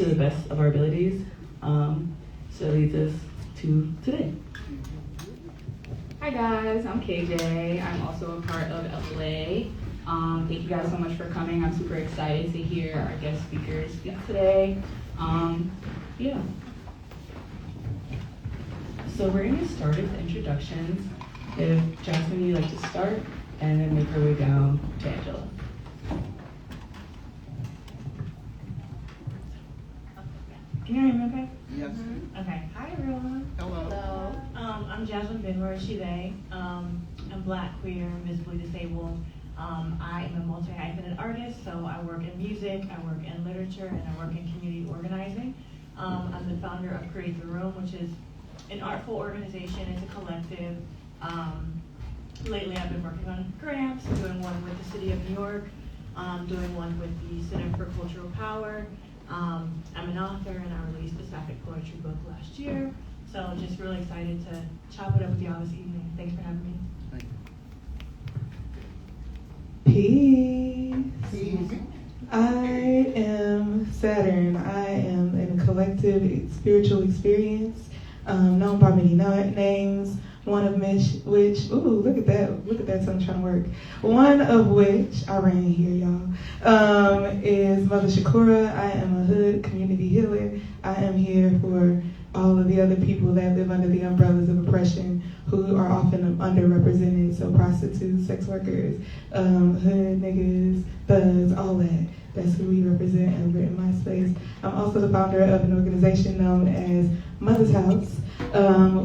to the best of our abilities. So that leads us to today. Hi guys, I'm KJ. I'm also a part of LA. Thank you guys so much for coming. I'm super excited to hear our guest speakers speak today. Yeah. So we're going to start with introductions. If Jasmine, you'd like to start, and then make our way down to Angela. Can you hear me okay? Yes. Okay. Hi, everyone. Hello. I'm Jasmine Bidwar, she, they. I'm Black, queer, and visibly disabled. I am a multi-hyphenate artist, so I work in music, I work in literature, and I work in community organizing. I'm the founder of Create the Room, which is an artful organization. It's a collective. Lately, I've been working on grants, doing one with the City of New York, doing one with the Center for Cultural Power. I'm an author, and I released a sapphic poetry book last year. So just really excited to chop it up with y'all this evening. Thanks for having me. Peace. I am Saturn. I am in a collective spiritual experience, known by many names. One of which, look at that tongue trying to work. One of which, I ran here, y'all, is Mother Shakura. I am a hood community healer. I am here for all of the other people that live under the umbrellas of oppression, who are often underrepresented, so prostitutes, sex workers, hood niggas, thugs, all that. That's who we represent over in my space. I'm also the founder of an organization known as Mother's House.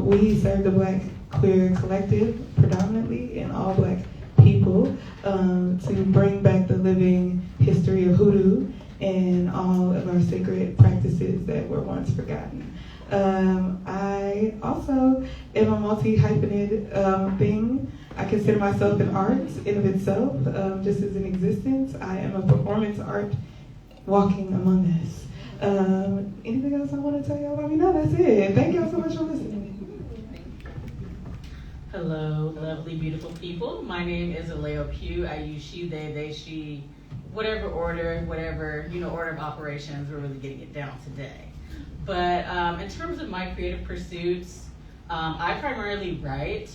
We serve the Black queer collective, predominantly, and all Black people, to bring back the living history of hoodoo and all of our sacred practices that were once forgotten. I also am a multi-hyphenate thing. I consider myself an art in of itself, just as an existence. I am a performance art walking among us. Anything else I want to tell y'all about me? No, that's it. Thank y'all so much for listening. Hello, lovely, beautiful people. My name is Aleo Pugh. I use she, they, she, whatever order, order of operations, we're really getting it down today. But in terms of my creative pursuits, I primarily write.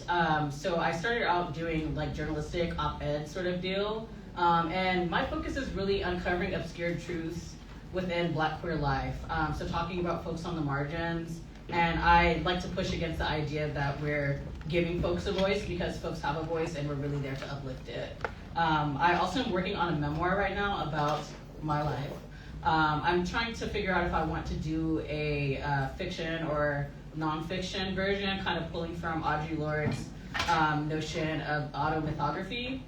So I started out doing like journalistic op-ed sort of deal. And my focus is really uncovering obscure truths within Black queer life. So talking about folks on the margins. And I like to push against the idea that we're giving folks a voice because folks have a voice and we're really there to uplift it. I also am working on a memoir right now about my life. I'm trying to figure out if I want to do a fiction or nonfiction version, kind of pulling from Audre Lorde's notion of automythography.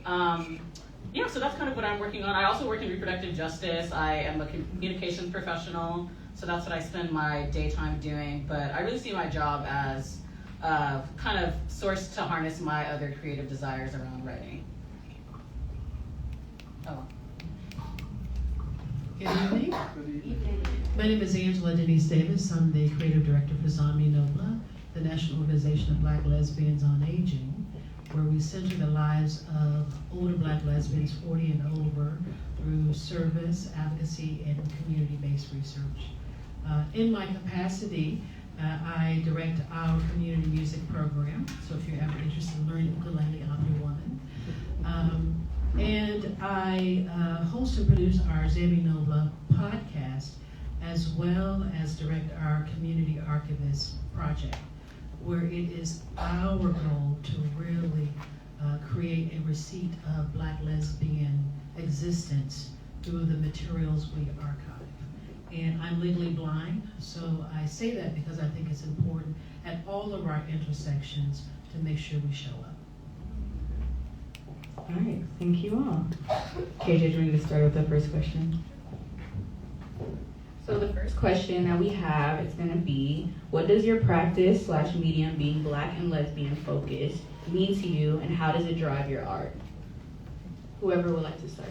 So that's kind of what I'm working on. I also work in reproductive justice. I am a communications professional, so that's what I spend my daytime doing. But I really see my job as kind of source to harness my other creative desires around writing. Oh. Good evening. My name is Angela Denise Davis. I'm the creative director for Zami Nobla, the National Organization of Black Lesbians on Aging, where we center the lives of older Black lesbians 40 and over through service, advocacy, and community-based research. In my capacity, I direct our community music program, so if you're ever interested in learning ukulele, I'm your woman. And I host and produce our Zami Nobla podcast, as well as direct our community archivist project, where it is our goal to really create a receipt of Black lesbian existence through the materials we archive. And I'm legally blind, so I say that because I think it's important at all of our intersections to make sure we show up. All right, thank you all. KJ, do you want to start with the first question? So the first question that we have is going to be, what does your practice / medium being Black and lesbian focused mean to you, and how does it drive your art? Whoever would like to start.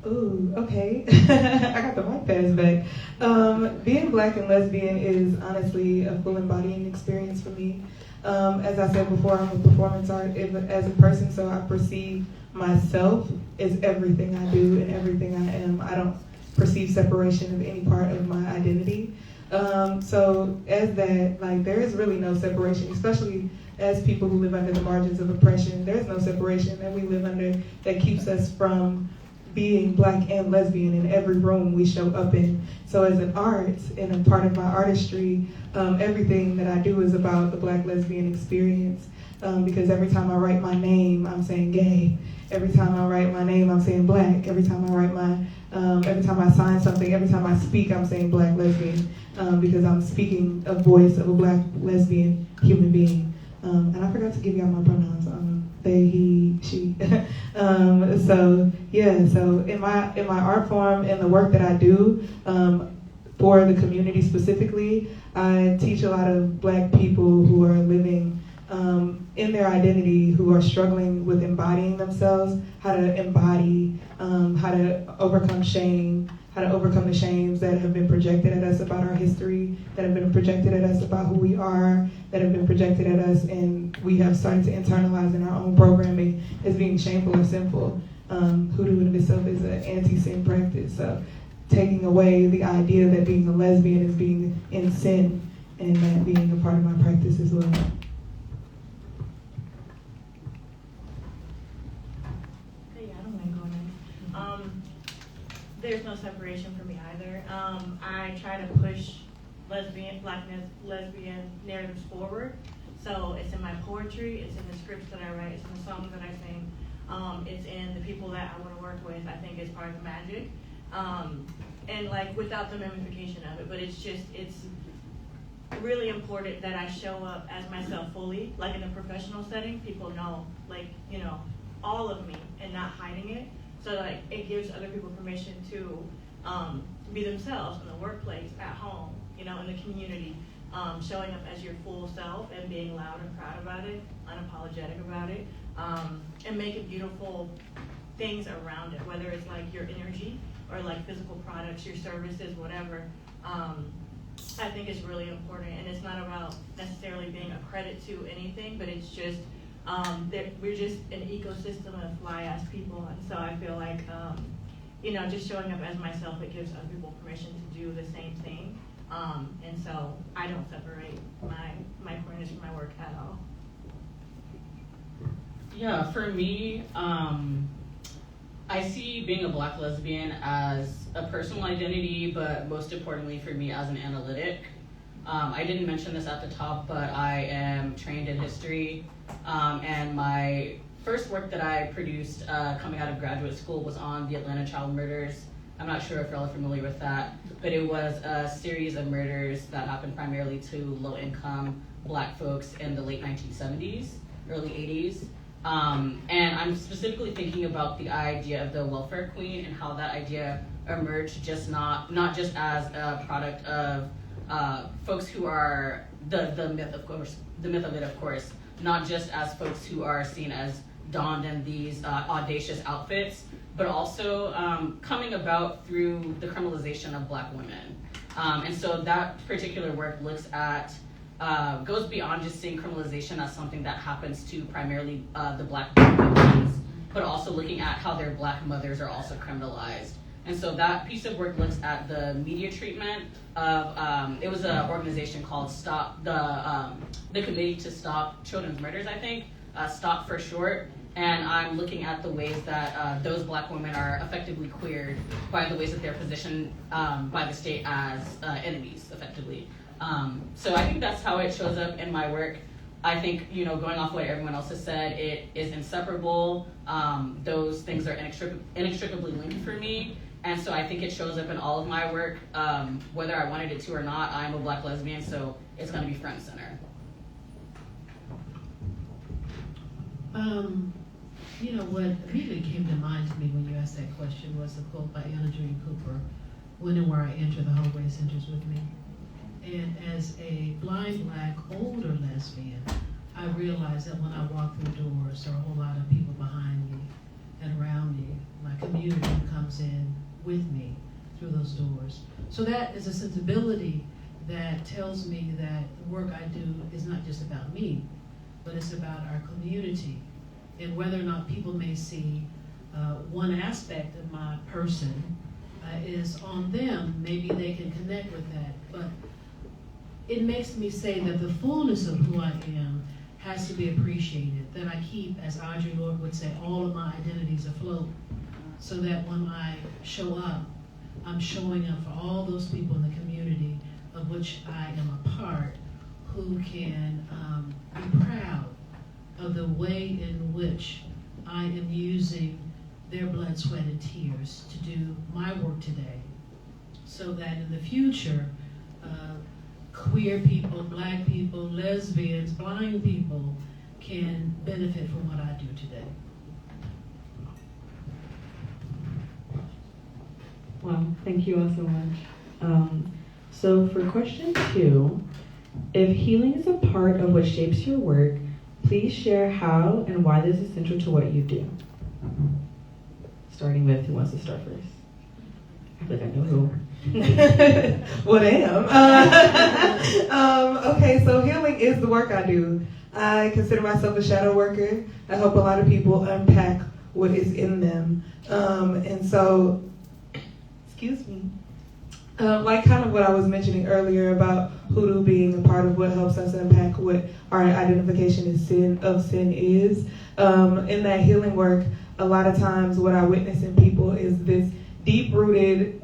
Ooh, okay. I got the mic pass back. Being Black and lesbian is honestly a full embodying experience for me. As I said before, I'm a performance art as a person, so I perceive myself as everything I do and everything I am. I don't perceived separation of any part of my identity. So as that, like, there is really no separation, especially as people who live under the margins of oppression. There's no separation that we live under that keeps us from being Black and lesbian in every room we show up in. So as an art and a part of my artistry, everything that I do is about the Black lesbian experience, because every time I write my name, I'm saying gay. Every time I write my name, I'm saying Black. Every time I write every time I sign something, every time I speak, I'm saying Black lesbian, because I'm speaking a voice of a Black lesbian human being. And I forgot to give y'all my pronouns. They, he, she. So in my art form and the work that I do for the community specifically, I teach a lot of Black people who are living in their identity, who are struggling with embodying themselves, how to embody, how to overcome shame, how to overcome the shames that have been projected at us about our history, that have been projected at us about who we are, that have been projected at us, and we have started to internalize in our own programming as being shameful or sinful. Hoodoo in itself is an anti-sin practice. So taking away the idea that being a lesbian is being in sin, and that being a part of my practice as well. There's no separation for me either. I try to push Blackness, lesbian narratives forward. So it's in my poetry, it's in the scripts that I write, it's in the songs that I sing, it's in the people that I want to work with. I think it's part of the magic. And like without the mimification of it, but it's really important that I show up as myself fully. Like in a professional setting, people know, like, you know, all of me and not hiding it. So like it gives other people permission to be themselves in the workplace, at home, you know, in the community, showing up as your full self and being loud and proud about it, unapologetic about it, and making beautiful things around it, whether it's like your energy or like physical products, your services, whatever. I think it's really important, and it's not about necessarily being a credit to anything, but it's just that we're just an ecosystem of fly-ass people, and so I feel like, you know, just showing up as myself, it gives other people permission to do the same thing, and so I don't separate my queerness from my work at all. Yeah, for me, I see being a Black lesbian as a personal identity, but most importantly for me as an analytic. I didn't mention this at the top, but I am trained in history, and my first work that I produced coming out of graduate school was on the Atlanta child murders. I'm not sure if y'all are familiar with that, but it was a series of murders that happened primarily to low-income Black folks in the late 1970s, early 80s. And I'm specifically thinking about the idea of the welfare queen and how that idea emerged, just not just as a product of folks who are the myth of it, of course, not just as folks who are seen as donned in these audacious outfits, but also coming about through the criminalization of Black women. And so that particular work looks at, goes beyond just seeing criminalization as something that happens to primarily the Black victims, but also looking at how their Black mothers are also criminalized. And so that piece of work looks at the media treatment of, it was an organization called the Committee to Stop Children's Murders, I think, STOP for short. And I'm looking at the ways that those Black women are effectively queered by the ways that they're positioned by the state as enemies, effectively. So I think that's how it shows up in my work. I think, you know, going off what everyone else has said, it is inseparable. Those things are inextricably linked for me. And so I think it shows up in all of my work, whether I wanted it to or not. I'm a Black lesbian, so it's going to be front and center. You know, what immediately came to mind to me when you asked that question was the quote by Anna June Cooper, "When and where I enter, the whole race enters with me." And as a blind Black older lesbian, I realized that when I walk through doors, there are a whole lot of people behind me and around me. My community comes in with me through those doors. So that is a sensibility that tells me that the work I do is not just about me, but it's about our community. And whether or not people may see one aspect of my person, is on them. Maybe they can connect with that. But it makes me say that the fullness of who I am has to be appreciated, that I keep, as Audre Lorde would say, all of my identities afloat, so that when I show up, I'm showing up for all those people in the community of which I am a part, who can be proud of the way in which I am using their blood, sweat, and tears to do my work today, so that in the future, queer people, Black people, lesbians, blind people can benefit from what I do today. Well, thank you all so much. So for question 2, if healing is a part of what shapes your work, please share how and why this is central to what you do. Starting with who wants to start first? I feel like I know who. Well, damn. Okay, so healing is the work I do. I consider myself a shadow worker. I help a lot of people unpack what is in them. And so, excuse me, like kind of what I was mentioning earlier about hoodoo being a part of what helps us unpack what our identification of sin is. In that healing work, a lot of times what I witness in people is this deep-rooted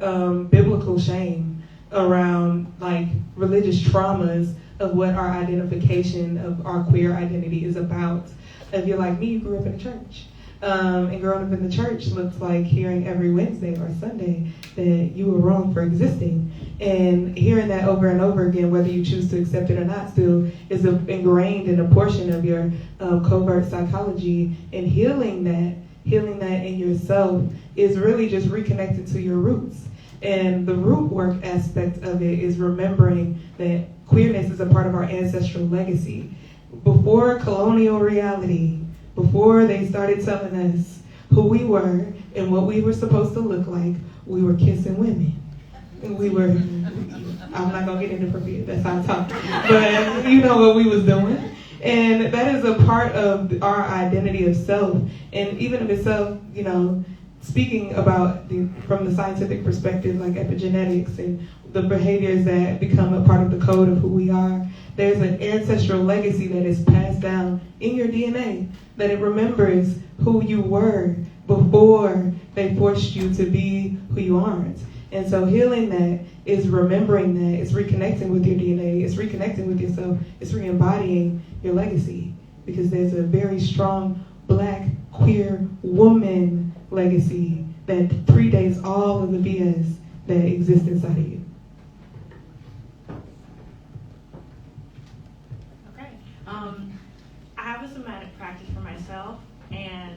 biblical shame around like religious traumas of what our identification of our queer identity is about. If you're like me, you grew up in a church. And growing up in the church looks like hearing every Wednesday or Sunday that you were wrong for existing. And hearing that over and over again, whether you choose to accept it or not, still is ingrained in a portion of your covert psychology. And healing that in yourself is really just reconnected to your roots. And the root work aspect of it is remembering that queerness is a part of our ancestral legacy. Before colonial reality, before they started telling us who we were and what we were supposed to look like, we were kissing women. We were, I'm not gonna get inappropriate, that's how I talk, but you know what we was doing. And that is a part of our identity of self. And even of itself, you know, speaking about from the scientific perspective, like epigenetics and the behaviors that become a part of the code of who we are, there's an ancestral legacy that is passed down in your DNA, that it remembers who you were before they forced you to be who you aren't. And so healing that is remembering that, it's reconnecting with your DNA, it's reconnecting with yourself, it's re-embodying your legacy. Because there's a very strong Black queer woman legacy that predates all of the BS that exists inside of you. Okay. I have a somatic practice for myself, and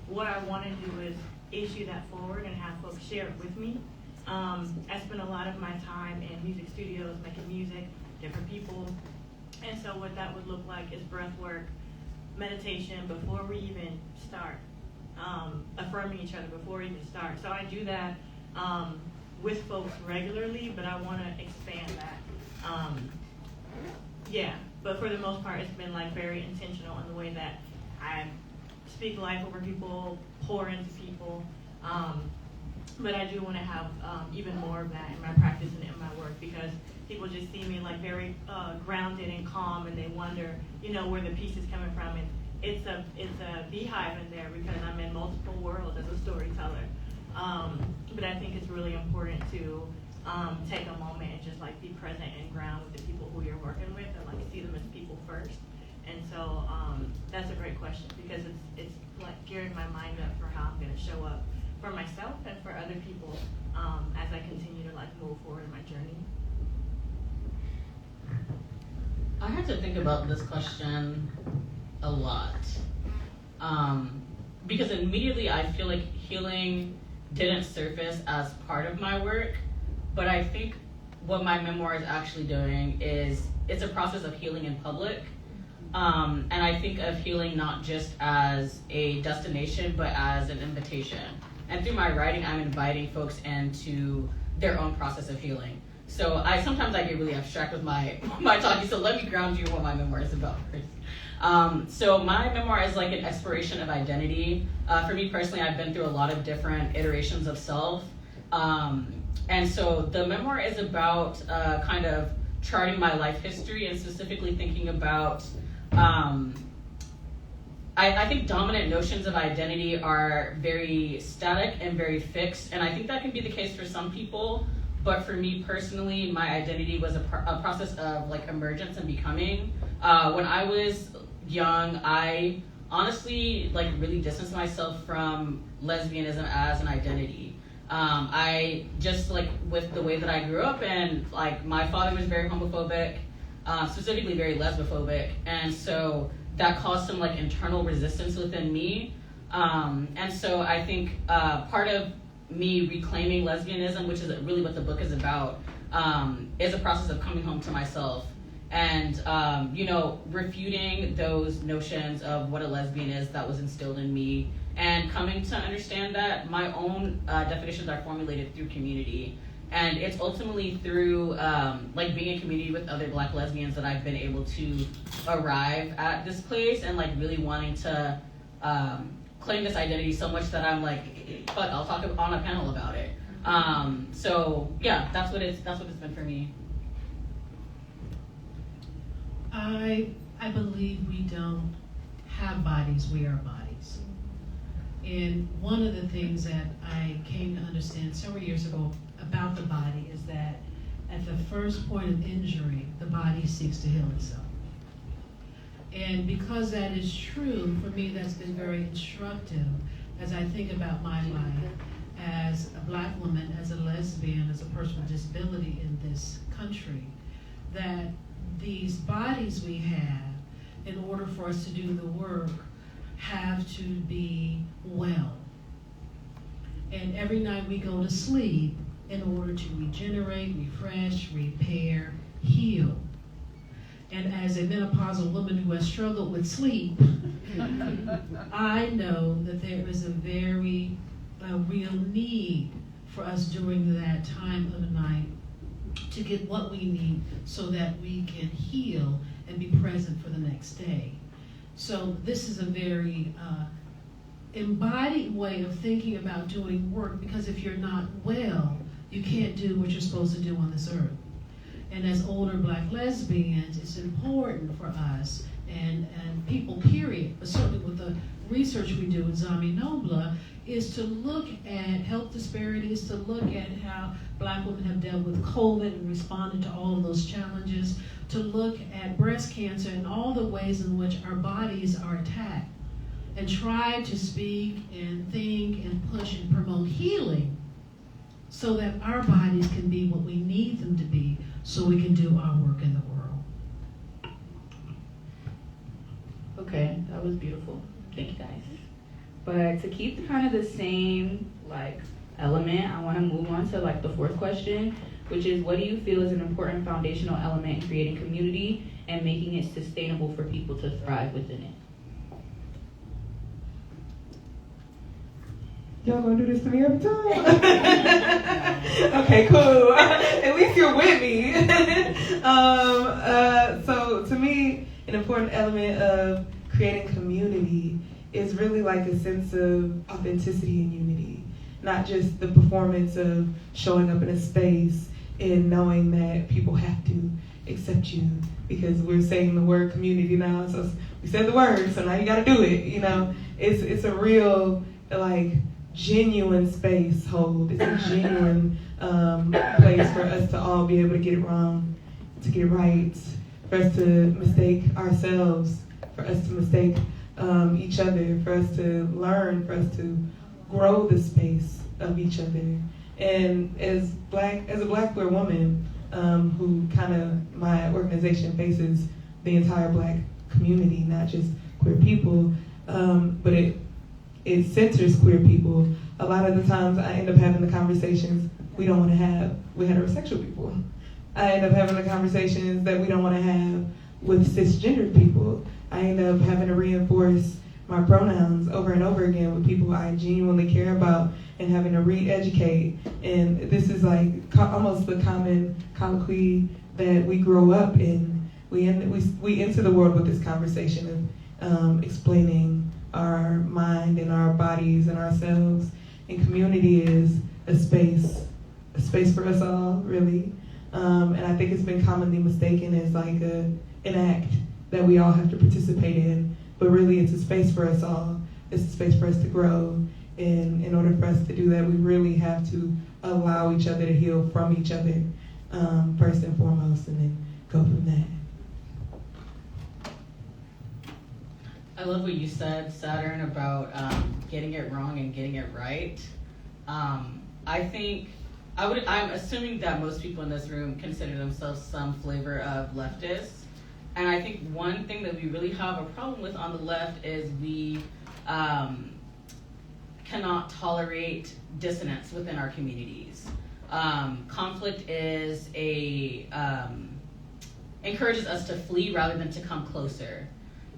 what I want to do is issue that forward and have folks share it with me. I spend a lot of my time in music studios making music, different people, and so what that would look like is breath work, meditation before we even start, affirming each other before we even start. So I do that with folks regularly, but I want to expand that. But for the most part, it's been like very intentional in the way that I speak life over people, pour into people. But I do want to have even more of that in my practice and in my work, because people just see me like very grounded and calm, and they wonder, you know, where the peace is coming from. And it's a beehive in there because I'm in multiple worlds as a storyteller. But I think it's really important to take a moment and just like be present and ground with the people who you're working with, and like see them as people first. And so that's a great question, because it's like gearing my mind up for how I'm going to show up for myself and for other people as I continue to like move forward in my journey. I had to think about this question a lot, because immediately I feel like healing didn't surface as part of my work, but I think what my memoir is actually doing is it's a process of healing in public. And I think of healing not just as a destination, but as an invitation. And through my writing, I'm inviting folks into their own process of healing. So sometimes I get really abstract with my talking, so let me ground you in what my memoir is about first. So my memoir is like an exploration of identity. For me personally, I've been through a lot of different iterations of self. And so the memoir is about kind of charting my life history and specifically thinking about, I think dominant notions of identity are very static and very fixed, and I think that can be the case for some people, but for me personally, my identity was a process of like emergence and becoming. When I was young, I honestly like really distanced myself from lesbianism as an identity. I just like with the way that I grew up, and like my father was very homophobic, specifically very lesbophobic, and so that caused some like internal resistance within me. And so I think part of me reclaiming lesbianism, which is really what the book is about, is a process of coming home to myself and refuting those notions of what a lesbian is that was instilled in me, and coming to understand that my own definitions are formulated through community. And it's ultimately through like being in community with other Black lesbians that I've been able to arrive at this place and like really wanting to claim this identity so much that I'm like, fuck, I'll talk on a panel about it. So yeah, that's what it's been for me. I believe we don't have bodies, we are bodies. And one of the things that I came to understand several years ago about the body is that at the first point of injury, the body seeks to heal itself. And because that is true, for me that's been very instructive as I think about my life as a Black woman, as a lesbian, as a person with disability in this country, that these bodies we have, in order for us to do the work, have to be well. And every night we go to sleep in order to regenerate, refresh, repair, heal. And as a menopausal woman who has struggled with sleep, I know that there is a very real need for us during that time of the night to get what we need so that we can heal and be present for the next day. So this is a very embodied way of thinking about doing work, because if you're not well, you can't do what you're supposed to do on this earth. And as older Black lesbians, it's important for us and people, period, but certainly with the research we do at Zami Nobla, is to look at health disparities, to look at how Black women have dealt with COVID and responded to all of those challenges, to look at breast cancer and all the ways in which our bodies are attacked, and try to speak and think and push and promote healing so that our bodies can be what we need them to be so we can do our work in the world. Okay, that was beautiful. Thank you guys. But to keep kind of the same like element, I want to move on to like the fourth question, which is, what do you feel is an important foundational element in creating community and making it sustainable for people to thrive within it? Y'all gonna do this to me every time? Okay, cool. At least you're with me. So to me, an important element of creating community is really like a sense of authenticity and unity. Not just the performance of showing up in a space and knowing that people have to accept you because we're saying the word community now. So we said the word, so now you gotta do it. You know, it's a real like genuine space hold. It's a genuine place for us to all be able to get it wrong, to get it right, for us to mistake ourselves, for us to mistake each other, for us to learn, for us to grow the space of each other. And as a Black queer woman who kind of, my organization faces the entire Black community, not just queer people, but it centers queer people. A lot of the times I end up having the conversations we don't want to have with heterosexual people. I end up having the conversations that we don't want to have with cisgendered people. I end up having to reinforce my pronouns over and over again with people I genuinely care about and having to re-educate. And this is like almost the common colloquy that we grow up in. We enter the world with this conversation of explaining our mind and our bodies and ourselves. And community is a space space for us all, really. And I think it's been commonly mistaken as like an act that we all have to participate in, but really it's a space for us all. It's a space for us to grow, and in order for us to do that, we really have to allow each other to heal from each other, first and foremost, and then go from there. I love what you said, Saturn, about getting it wrong and getting it right. I'm assuming that most people in this room consider themselves some flavor of leftists. And I think one thing that we really have a problem with on the left is we cannot tolerate dissonance within our communities. Conflict is encourages us to flee rather than to come closer.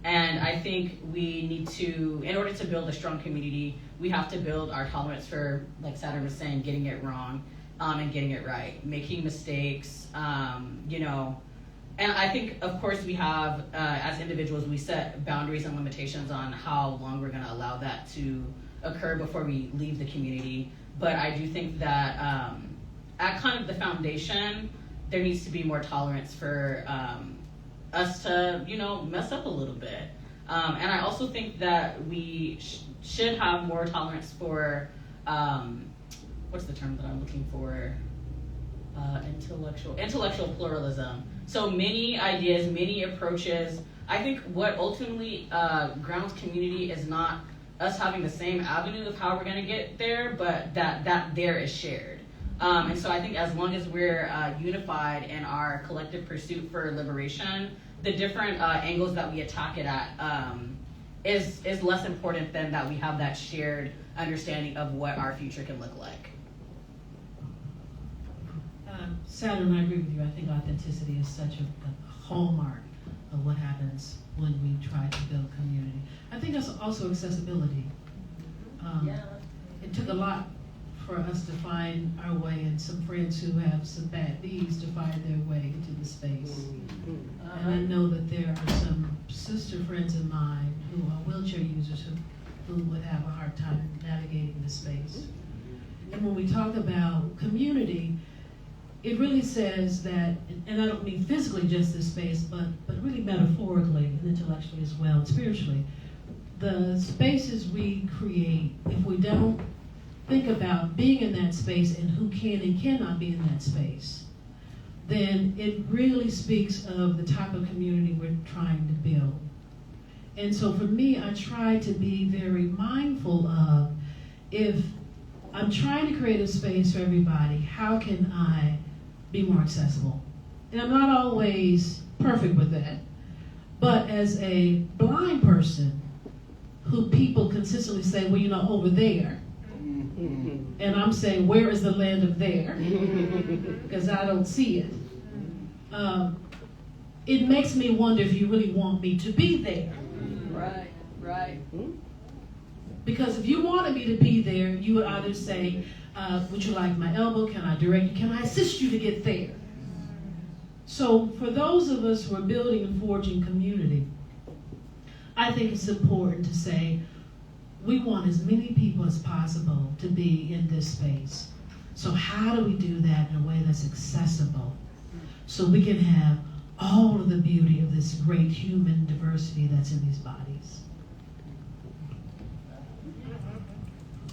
And I think we need to, in order to build a strong community, we have to build our tolerance for, like Saturn was saying, getting it wrong and getting it right, making mistakes, And I think, of course, we have, as individuals, we set boundaries and limitations on how long we're going to allow that to occur before we leave the community. But I do think that at kind of the foundation, there needs to be more tolerance for us to, mess up a little bit. And I also think that we should have more tolerance for, what's the term that I'm looking for? Intellectual pluralism. So many ideas, many approaches. I think what ultimately grounds community is not us having the same avenue of how we're going to get there, but that there is shared. And so I think as long as we're unified in our collective pursuit for liberation, the different angles that we attack it at is less important than that we have that shared understanding of what our future can look like. Saturn, I agree with you. I think authenticity is such a hallmark of what happens when we try to build community. I think that's also accessibility. It took a lot for us to find our way, and some friends who have some bad knees to find their way into the space. And I know that there are some sister friends of mine who are wheelchair users who would have a hard time navigating the space. And when we talk about community, it really says that, and I don't mean physically just this space, but really metaphorically and intellectually as well, and spiritually. The spaces we create, if we don't think about being in that space and who can and cannot be in that space, then it really speaks of the type of community we're trying to build. And so for me, I try to be very mindful of, if I'm trying to create a space for everybody, how can I be more accessible? And I'm not always perfect with that. But as a blind person who people consistently say, well, over there, and I'm saying, where is the land of there? Because I don't see it. It makes me wonder if you really want me to be there. Right. Because if you wanted me to be there, you would either say, would you like my elbow? Can I direct you? Can I assist you to get there? So for those of us who are building and forging community, I think it's important to say, we want as many people as possible to be in this space. So how do we do that in a way that's accessible, so we can have all of the beauty of this great human diversity that's in these bodies?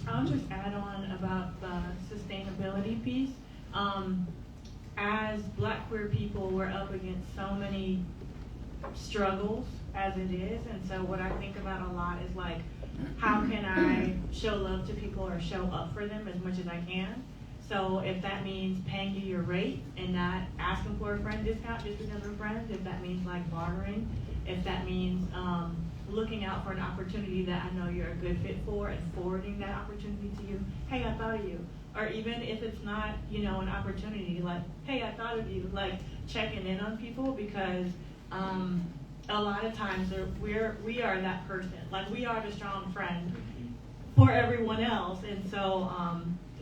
I'll just add on about the sustainability piece. As Black queer people, we're up against so many struggles as it is, and so what I think about a lot is like, how can I show love to people or show up for them as much as I can? So if that means paying you your rate and not asking for a friend discount just because we're friends, if that means like bartering, if that means looking out for an opportunity that I know you're a good fit for and forwarding that opportunity to you, hey, I thought of you. Or even if it's not, an opportunity, like, hey, I thought of you, like checking in on people, because a lot of times we are that person, like we are the strong friend for everyone else. And so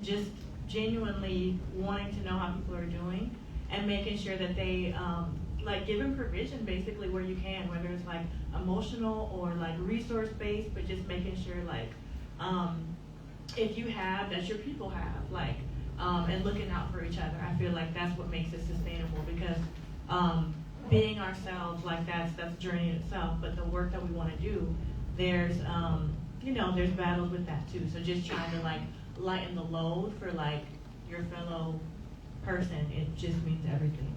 just genuinely wanting to know how people are doing and making sure that they like giving provision basically where you can, whether it's like emotional or like resource based, but just making sure like if you have, that your people have, like and looking out for each other. I feel like that's what makes it sustainable, because being ourselves, like that's a journey in itself. But the work that we want to do, there's there's battles with that too. So just trying to like lighten the load for like your fellow person, it just means everything.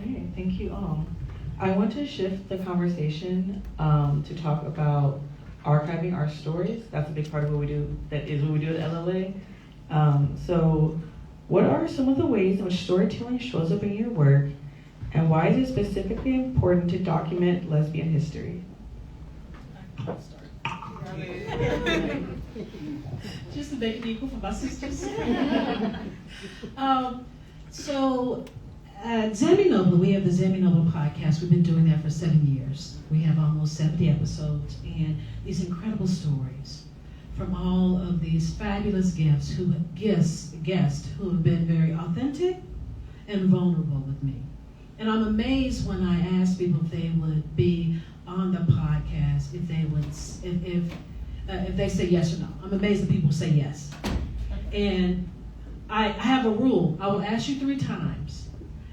Okay, thank you all. I want to shift the conversation to talk about archiving our stories. That's a big part of what we do. That is what we do at LLA. So what are some of the ways in which storytelling shows up in your work, and why is it specifically important to document lesbian history? Just to make it equal for my sisters. So at Zambi Nobla, we have the Zambi Nobla podcast. We've been doing that for 7 years. We have almost 70 episodes and these incredible stories from all of these fabulous guests who have been very authentic and vulnerable with me. And I'm amazed when I ask people if they would be on the podcast, if they say yes or no. I'm amazed that people say yes. And I have a rule. I will ask you 3 times.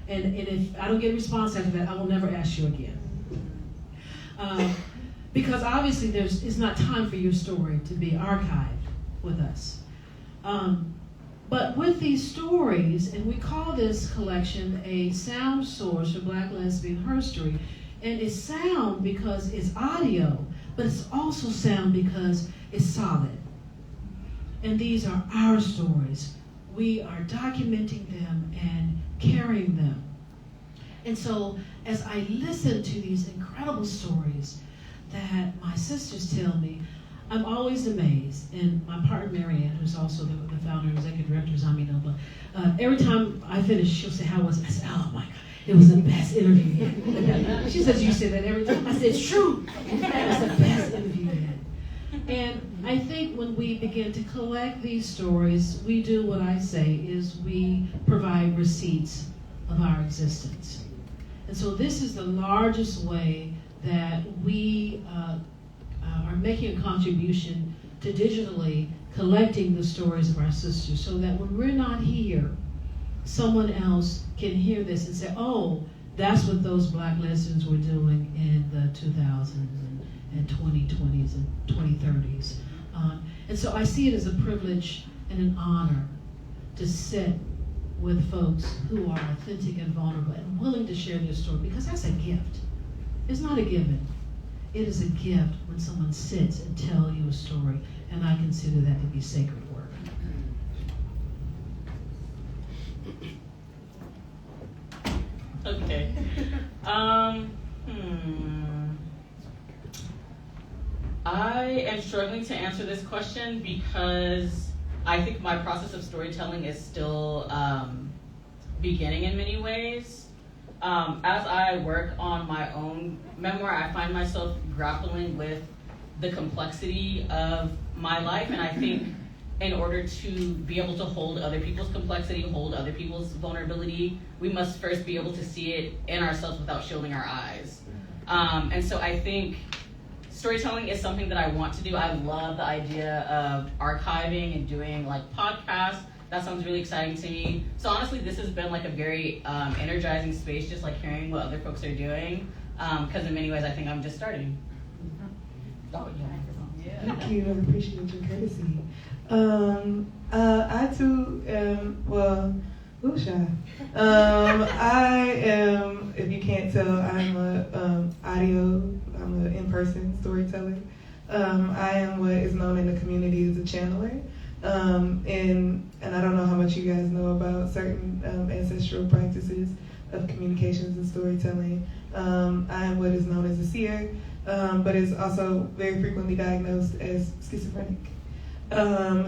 And if I don't get a response after that, I will never ask you again. Because obviously it's not time for your story to be archived with us. But with these stories, and we call this collection a sound source for Black lesbian history, and it's sound because it's audio, but it's also sound because it's solid. And these are our stories. We are documenting them and carrying them. And so as I listen to these incredible stories that my sisters tell me, I'm always amazed. And my partner, Marianne, who's also the founder and executive director of Zambi Nobla, every time I finish, she'll say, "How was it?" I said, "Oh my God, it was the best interview yet." She says, "You say that every time." I said, "It's true. That was the best interview yet." And I think when we begin to collect these stories, we do what I say is we provide receipts of our existence. And so this is the largest way that we are making a contribution to digitally collecting the stories of our sisters, so that when we're not here, someone else can hear this and say, "Oh, that's what those Black lesbians were doing in the 2000s and 2020s and 2030s. And so I see it as a privilege and an honor to sit with folks who are authentic and vulnerable and willing to share their story, because that's a gift. It's not a given. It is a gift when someone sits and tells you a story, and I consider that to be sacred work. Okay. I am struggling to answer this question because I think my process of storytelling is still beginning in many ways. As I work on my own memoir, I find myself grappling with the complexity of my life, and I think in order to be able to hold other people's complexity, hold other people's vulnerability, we must first be able to see it in ourselves without shielding our eyes. And so I think storytelling is something that I want to do. I love the idea of archiving and doing like podcasts. That sounds really exciting to me. So honestly, this has been like a very energizing space, just like hearing what other folks are doing. Because in many ways, I think I'm just starting. Oh, yeah. Thank you. I appreciate your courtesy. I too am, shy. I am, if you can't tell, I'm an in-person storyteller. I am what is known in the community as a channeler. And I don't know how much you guys know about certain ancestral practices of communications and storytelling. I am what is known as a seer, but is also very frequently diagnosed as schizophrenic.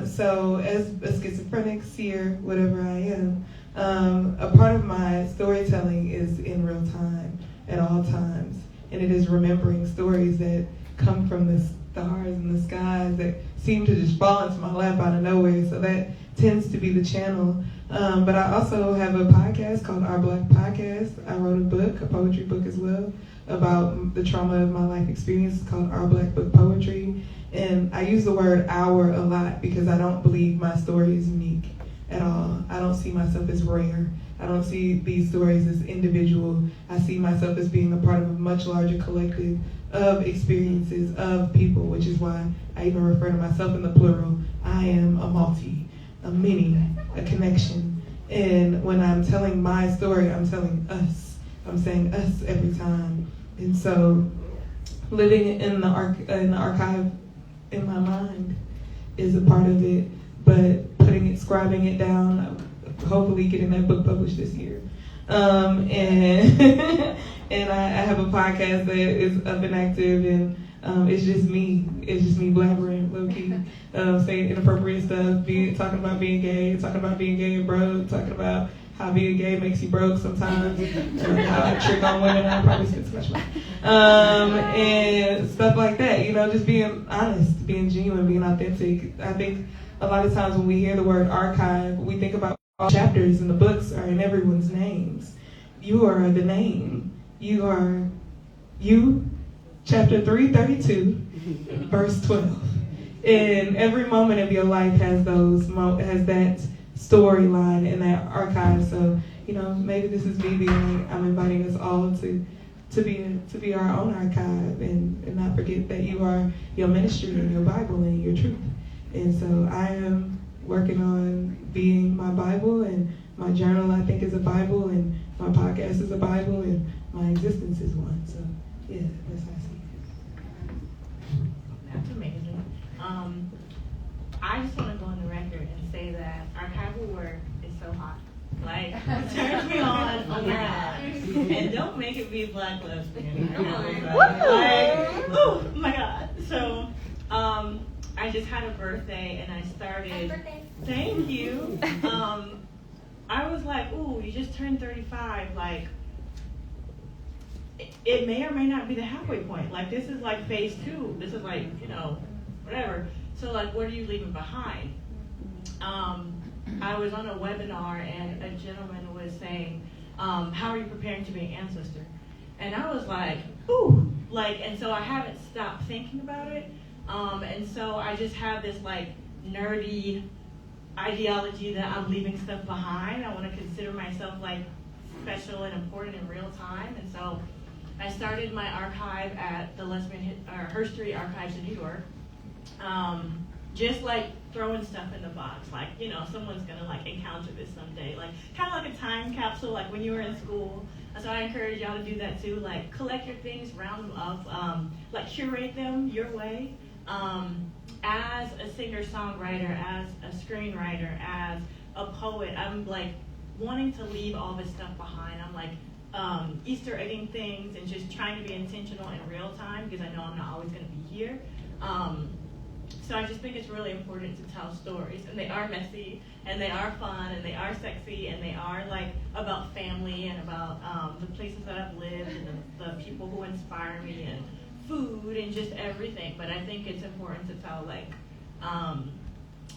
So as a schizophrenic, seer, whatever I am, a part of my storytelling is in real time at all times. And it is remembering stories that come from the stars and the skies that seem to just fall into my lap out of nowhere. So that tends to be the channel. But I also have a podcast called Our Black Podcast. I wrote a book, a poetry book as well, about the trauma of my life experience. It's called Our Black Book Poetry. And I use the word our a lot because I don't believe my story is unique at all. I don't see myself as rare. I don't see these stories as individual. I see myself as being a part of a much larger collective of experiences, of people, which is why I even refer to myself in the plural. I am a multi, a many, a connection. And when I'm telling my story, I'm telling us. I'm saying us every time. And so living in the archive in my mind is a part of it, but scribing it down, hopefully getting that book published this year. And and I have a podcast that is up and active, and it's just me. It's just me blabbering, low key, saying inappropriate stuff, talking about being gay and broke, talking about how being gay makes you broke sometimes, how I trick on women, I probably spend too much money, and stuff like that. Just being honest, being genuine, being authentic. I think a lot of times when we hear the word archive, we think about all chapters in the books are in everyone's names. You are the name. You are you, chapter 332, verse 12. And every moment of your life has that storyline in that archive. So, maybe this is me being like, I'm inviting us all to be our own archive and not forget that you are your ministry and your Bible and your truth. And so I am working on being my Bible, and my journal, I think, is a Bible, and my podcast is a Bible, and my existence is one. So, yeah, that's how I see it. That's amazing. I just want to go on the record and say that archival work is so hot. Like, it turns me on a lot. And don't make it be Black Lesbian. Oh my God. So, I just had a birthday and I started. Happy birthday. Thank you. I was like, ooh, you just turned 35. Like, it may or may not be the halfway point. Like, this is like phase 2. This is like, whatever. So, like, what are you leaving behind? I was on a webinar and a gentleman was saying, how are you preparing to be an ancestor? And I was like, ooh, and so I haven't stopped thinking about it. And so I just have this nerdy ideology that I'm leaving stuff behind. I want to consider myself special and important in real time. And so I started my archive at the Lesbian History Archives in New York. Just throwing stuff in the box, someone's gonna encounter this someday, kind of like a time capsule, when you were in school. And so I encourage y'all to do that too, collect your things, round them up, curate them your way. As a singer-songwriter, as a screenwriter, as a poet, I'm wanting to leave all this stuff behind. I'm Easter egging things and just trying to be intentional in real time because I know I'm not always going to be here. So I just think it's really important to tell stories, and they are messy, and they are fun, and they are sexy, and they are about family and about the places that I've lived and the people who inspire me and food and just everything. But I think it's important to tell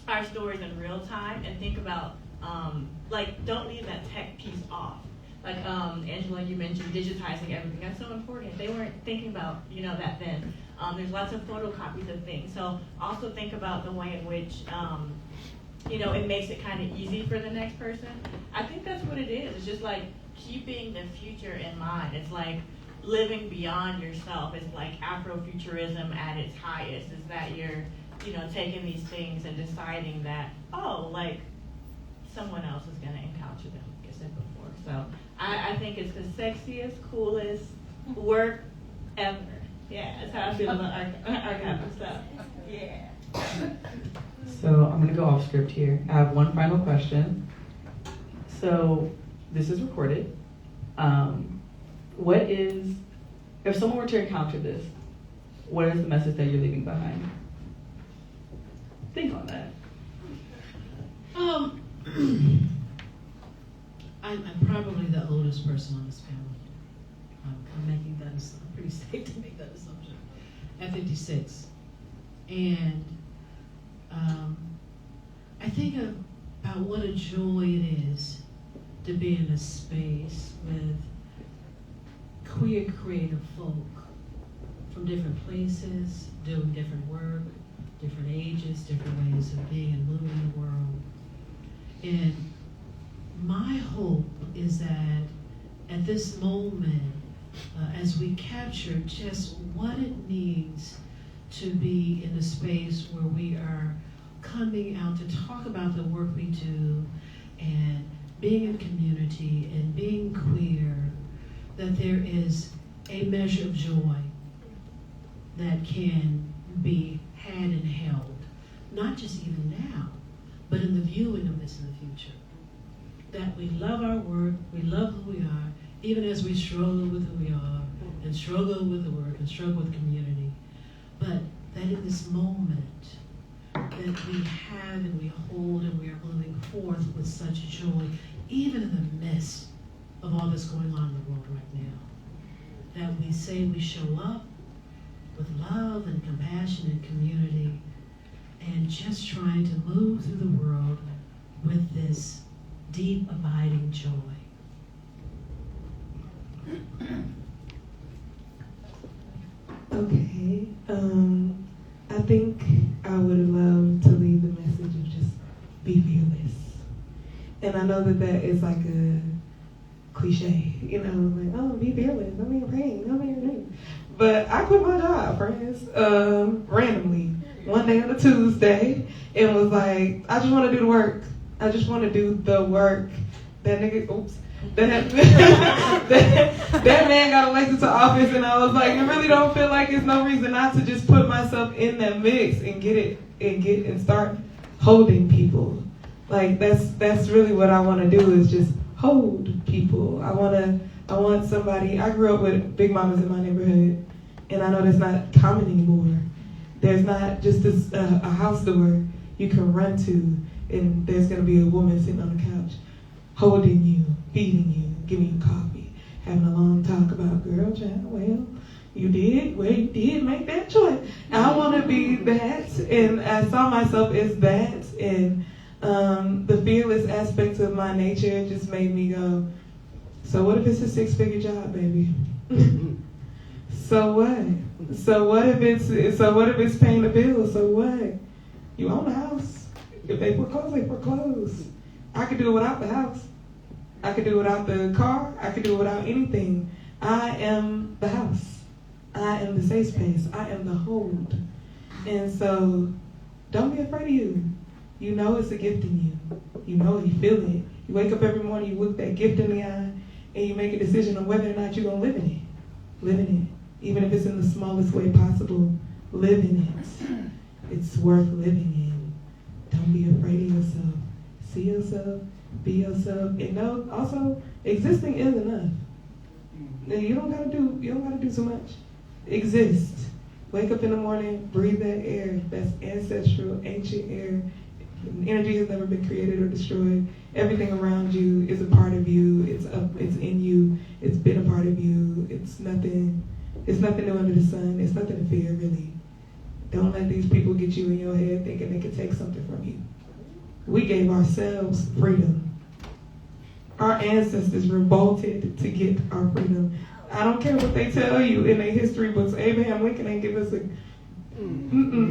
our stories in real time and think about don't leave that tech piece off. Angela, you mentioned digitizing everything. That's so important. They weren't thinking about that then. There's lots of photocopies of things. So also think about the way in which it makes it kind of easy for the next person. I think that's what it is. It's just keeping the future in mind. It's living beyond yourself. It's Afrofuturism at its highest. Is that you're taking these things and deciding that someone else is going to encounter them, like I said before. So I think it's the sexiest, coolest work ever. Yeah, that's how I feel about archival stuff. Yeah. So I'm going to go off script here. I have one final question. So this is recorded. If someone were to encounter this, what is the message that you're leaving behind? Think on that. I'm probably the oldest person on this panel. I'm making that. I'm pretty safe to make that assumption. At 56, and I think about what a joy it is to be in a space with queer creative folk from different places, doing different work, different ages, different ways of being and moving in the world. And my hope is that at this moment, as we capture just what it means to be in a space where we are coming out to talk about the work we do and being in community and being queer, that there is a measure of joy that can be had and held, not just even now, but in the viewing of this in the future. That we love our work, we love who we are, even as we struggle with who we are, and struggle with the work, and struggle with community. But that in this moment, that we have and we hold and we are moving forth with such joy, even in the midst of all that's going on in the world right now. That we say we show up with love and compassion and community, and just trying to move through the world with this deep, abiding joy. Okay. I think I would love to leave the message of just be fearless. And I know that is like a cliche, like, oh, be fearless, don't be afraid, don't be afraid. But I quit my job, friends, randomly, one day on a Tuesday, and was like, I just want to do the work. I just want to do the work. That nigga, that man got elected to office, and I was like, I really don't feel like there's no reason not to just put myself in that mix and and start holding people. Like that's really what I want to do, is just hold people. I want somebody. I grew up with big mamas in my neighborhood, and I know that's not common anymore. There's not just a house door you can run to, and there's gonna be a woman sitting on the couch, holding you, feeding you, giving you coffee, having a long talk about, girl, child, well, you did make that choice. I want to be that, and I saw myself as that, and the fearless aspect of my nature just made me go, so what if it's a 6-figure job, baby? So what? So what if it's paying the bills? So what? You own a house. If they foreclose, they foreclose. I could do it without the house. I could do it without the car. I could do it without anything. I am the house. I am the safe space. I am the hold. And so, don't be afraid of you. You know it's a gift in you. You know it. You feel it. You wake up every morning, you look that gift in the eye, and you make a decision on whether or not you're going to live in it. Live in it. Even if it's in the smallest way possible, live in it. It's worth living in. Don't be afraid of yourself. See yourself, be yourself, and know also existing is enough. You don't gotta do so much. Exist. Wake up in the morning, breathe that air. That's ancestral, ancient air. Energy has never been created or destroyed. Everything around you is a part of you. It's in you. It's been a part of you. It's nothing new under the sun. It's nothing to fear, really. Don't let these people get you in your head thinking they can take something from you. We gave ourselves freedom. Our ancestors revolted to get our freedom. I don't care what they tell you in their history books. Abraham Lincoln ain't give us a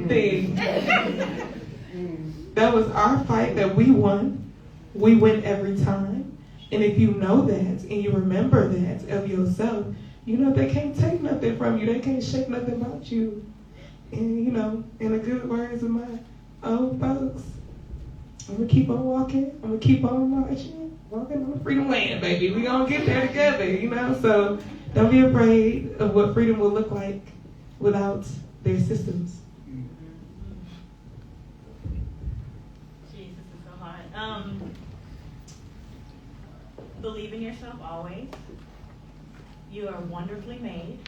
thing. That was our fight that we won. We win every time. And if you know that and you remember that of yourself, you know they can't take nothing from you. They can't shake nothing about you. And in the good words of my old folks, I'm going to keep on walking. I'm going to keep on marching. Walking on the freedom land, baby. We going to get there together, So don't be afraid of what freedom will look like without their systems. Jeez, this is so hard. Believe in yourself always. You are wonderfully made.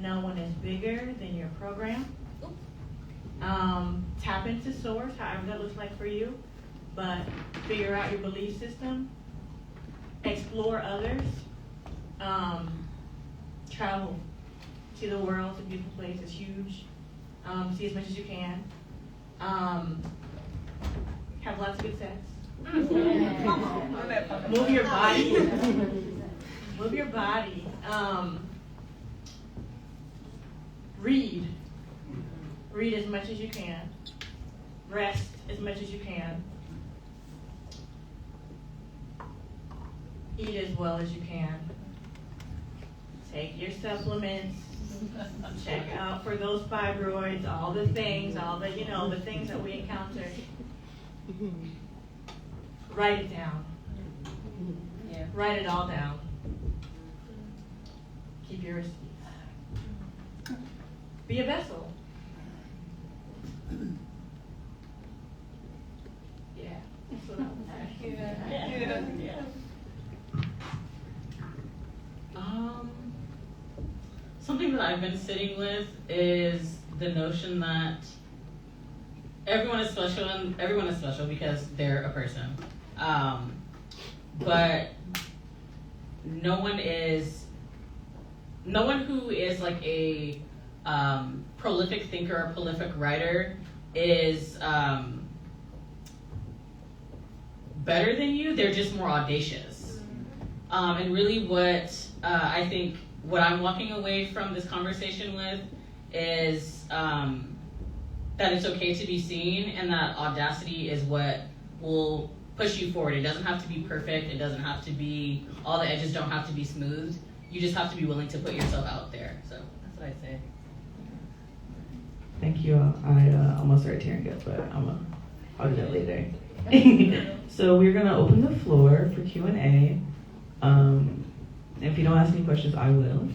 No one is bigger than your program. Tap into source, however that looks like for you, but figure out your belief system. Explore others. Travel. See the world. It's a beautiful place. It's huge. See as much as you can. Have lots of good sex. Move your body. Move your body. Read. Read as much as you can. Rest as much as you can. Eat as well as you can. Take your supplements. Check out for those fibroids, all the things, the things that we encounter. Write it down. Yeah. Write it all down. Keep your receipts. Be a vessel. Yeah. That's what I would say. Yeah. Something that I've been sitting with is the notion that everyone is special, and everyone is special because they're a person. But no one who is like a prolific thinker or prolific writer is better than you. They're just more audacious. And really what I think what I'm walking away from this conversation with is that it's okay to be seen, and that audacity is what will push you forward. It doesn't have to be perfect. It doesn't have to be, all the edges don't have to be smooth. You just have to be willing to put yourself out there. So that's what I'd say. Thank you. I almost started tearing up, but I'll do that later. So we're gonna open the floor for Q&A. If you don't ask any questions, I will.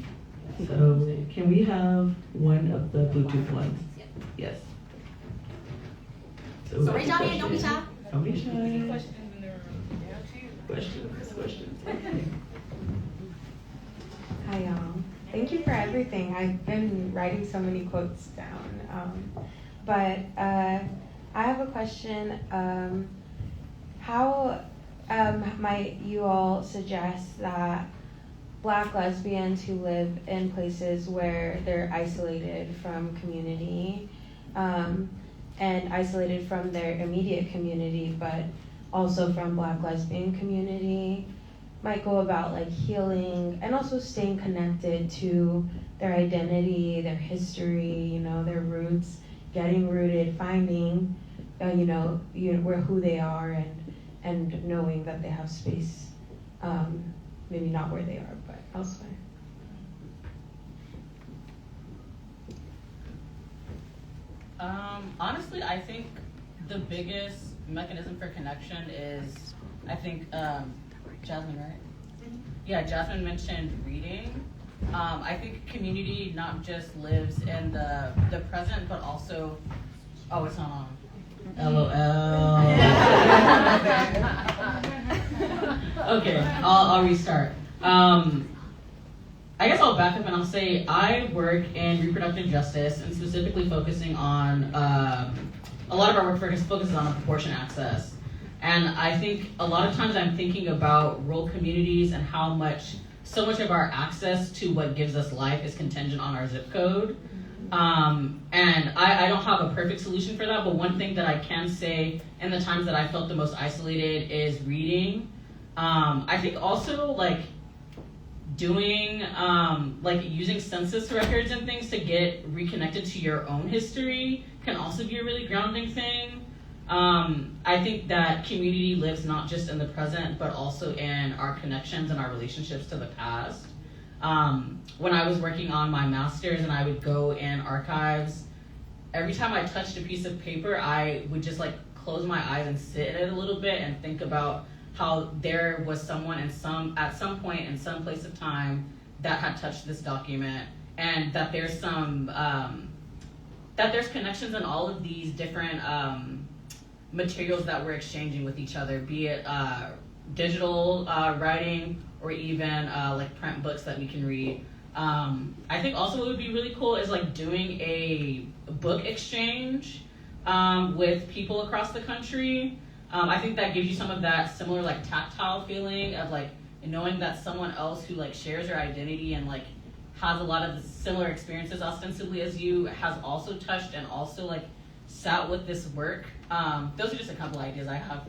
So can we have one of the Bluetooth ones? Yes. So raise your hand, don't be shy. Don't be shy. Questions. Hi y'all. Thank you for everything. I've been writing so many quotes down. But I have a question. How might you all suggest that Black lesbians who live in places where they're isolated from community and isolated from their immediate community, but also from Black lesbian community, might go about like healing and also staying connected to their identity, their history, their roots, getting rooted, finding, where who they are, and knowing that they have space, maybe not where they are, but elsewhere. Honestly, I think the biggest mechanism for connection is, I think, Jasmine, right? Yeah, Jasmine mentioned reading. I think community not just lives in the present, but also, oh, it's not on. LOL. Okay, I'll restart. I guess I'll back up and I'll say I work in reproductive justice and specifically focusing on, a lot of our work focuses on proportionate access. And I think a lot of times I'm thinking about rural communities and how so much of our access to what gives us life is contingent on our zip code. And I don't have a perfect solution for that, but one thing that I can say in the times that I felt the most isolated is reading. I think also doing, using census records and things to get reconnected to your own history can also be a really grounding thing. I think that community lives not just in the present, but also in our connections and our relationships to the past. When I was working on my master's and I would go in archives, every time I touched a piece of paper, I would just close my eyes and sit in it a little bit and think about how there was someone at some point in some place of time that had touched this document, and that there's there's connections in all of these different materials that we're exchanging with each other, be it digital writing or even print books that we can read. I think also what would be really cool is doing a book exchange with people across the country. I think that gives you some of that similar tactile feeling of knowing that someone else who shares your identity and has a lot of the similar experiences ostensibly as you has also touched and also sat with this work. Those are just a couple ideas I have.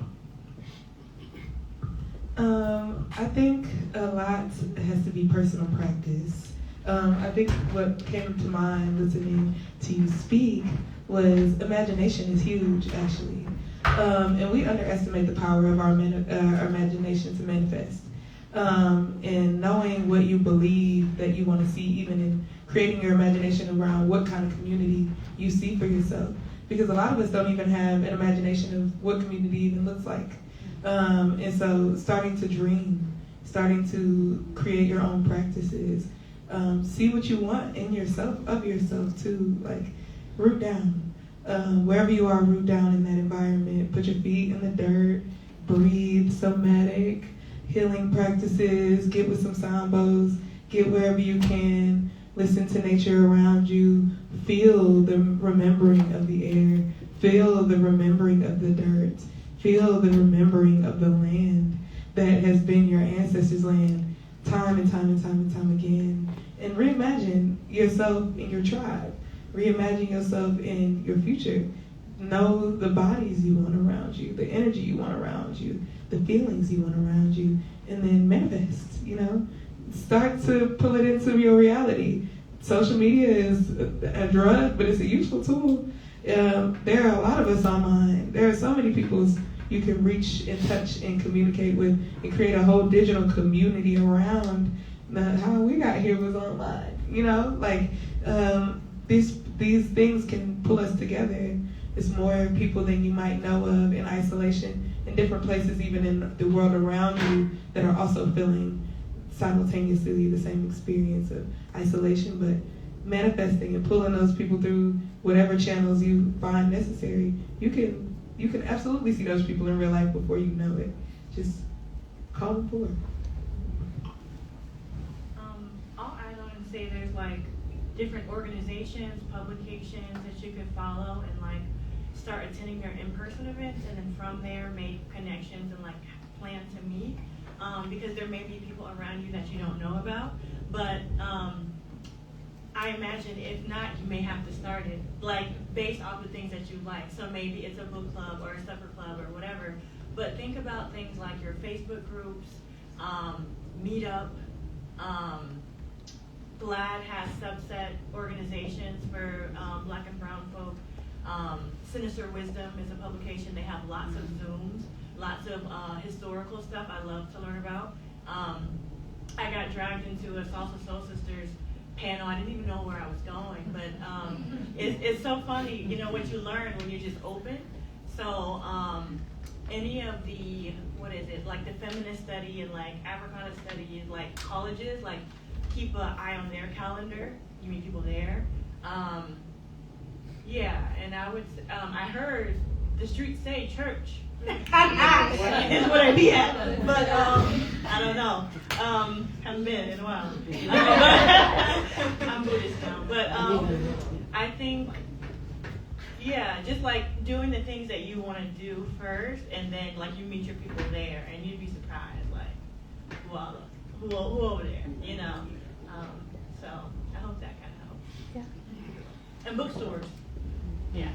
I think a lot has to be personal practice. I think what came to mind listening to you speak was imagination is huge, actually. And we underestimate the power of our imagination to manifest. And knowing what you believe that you want to see, even in creating your imagination around what kind of community you see for yourself. Because a lot of us don't even have an imagination of what community even looks like. And so starting to dream, starting to create your own practices, see what you want in yourself, of yourself too, like root down. Wherever you are, root down in that environment. Put your feet in the dirt, breathe, somatic, healing practices, get with some sambos, get wherever you can, listen to nature around you, feel the remembering of the air, feel the remembering of the dirt, feel the remembering of the land that has been your ancestors' land time and time and time and time again. And reimagine yourself in your tribe. Reimagine yourself in your future. Know the bodies you want around you, the energy you want around you, the feelings you want around you, and then manifest, Start to pull it into your reality. Social media is a drug, but it's a useful tool. There are a lot of us online. There are so many people you can reach and touch and communicate with and create a whole digital community around. How we got here was online, these things can pull us together. It's more people than you might know of in isolation, in different places, even in the world around you, that are also feeling simultaneously the same experience of isolation, but manifesting and pulling those people through whatever channels you find necessary. You can absolutely see those people in real life before you know it. Just call them forward. I'll add on and say there's different organizations, publications that you could follow and start attending their in-person events, and then from there make connections and plan to meet. Because there may be people around you that you don't know about, but I imagine if not, you may have to start it based off the things that you like. So maybe it's a book club or a supper club or whatever. But think about things like your Facebook groups, Meetup. GLAD has subset organizations for Black and Brown folk. Sinister Wisdom is a publication. They have lots of Zooms. Lots of historical stuff I love to learn about. I got dragged into a Salsa Soul Sisters panel. I didn't even know where I was going, but it's so funny, what you learn when you just open. So any of the, the feminist study and Africana study, colleges, keep an eye on their calendar. You meet people there. And I heard the streets say church. Is what I be at, but I don't know. Haven't been in a while. I'm Buddhist now, but I think, just doing the things that you want to do first, and then you meet your people there, and you'd be surprised, who over there, So I hope that kind of helps. Yeah. And bookstores. Yeah.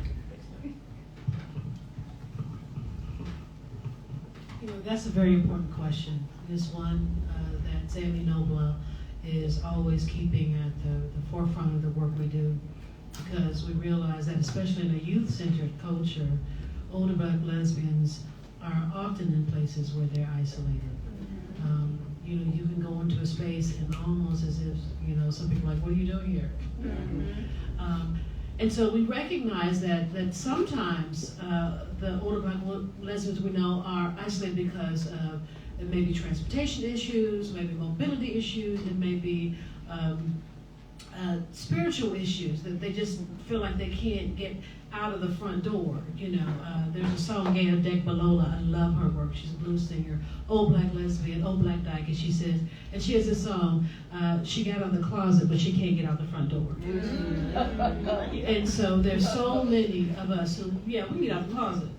That's a very important question. This one that Zami Nobla is always keeping at the forefront of the work we do, because we realize that especially in a youth-centered culture, older Black lesbians are often in places where they're isolated. You can go into a space and almost as if, some people are like, what are you doing here? And so we recognize that sometimes the older Black lesbians we know are isolated because of it may be transportation issues, maybe mobility issues, it may be spiritual issues, that they just feel like they can't get out of the front door. There's a song, Gay of Dek Balola, I love her work, she's a blues singer, old Black lesbian, old Black dyke, and she says, and she has this song, she got out of the closet, but she can't get out the front door. And so there's so many of us who, we can get out the closet,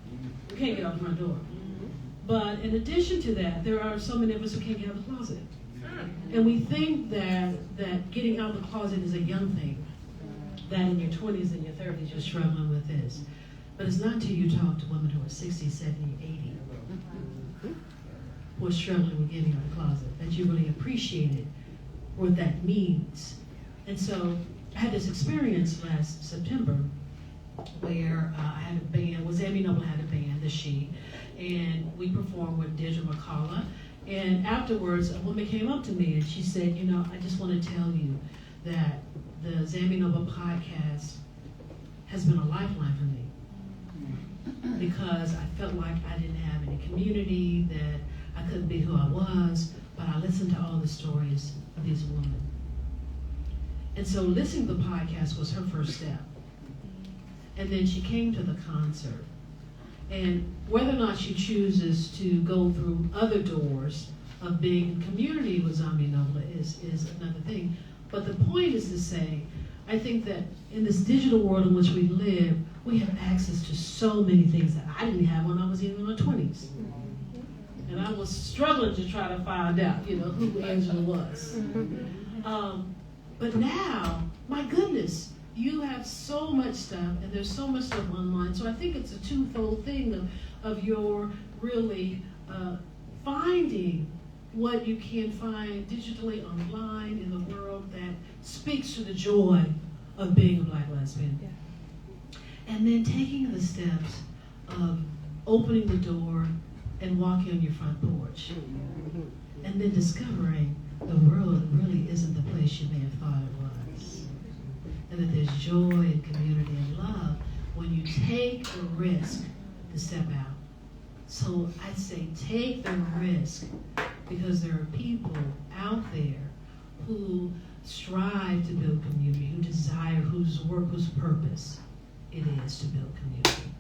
we can't get out the front door. But in addition to that, there are so many of us who can't get out of the closet. And we think that getting out of the closet is a young thing, that in your 20s and your 30s you're struggling with this. But it's not until you talk to women who are 60, 70, 80 who are struggling with getting out of the closet that you really appreciate it, what that means. And so I had this experience last September where I had a band. Was Amy Noble had a band, the She, and we performed with Deirdre McCullough. And afterwards, a woman came up to me and she said, you know, I just want to tell you that the Zambi Nova podcast has been a lifeline for me, because I felt like I didn't have any community, that I couldn't be who I was, but I listened to all the stories of these women. And so listening to the podcast was her first step. And then she came to the concert. And whether or not she chooses to go through other doors of being in community with Zambi Nova is another thing. But the point is to say, I think that in this digital world in which we live, we have access to so many things that I didn't have when I was even in my 20s. And I was struggling to try to find out, you know, who Angela was. But now, my goodness, you have so much stuff, and there's so much stuff online. So I think it's a twofold thing of your really finding what you can find digitally online in the world that speaks to the joy of being a Black lesbian. Yeah. And then taking the steps of opening the door and walking on your front porch. And then discovering the world really isn't the place you may have thought it was. And that there's joy and community and love when you take the risk to step out. So I'd say take the risk, because there are people out there who strive to build community, who desire, whose work, whose purpose it is to build community.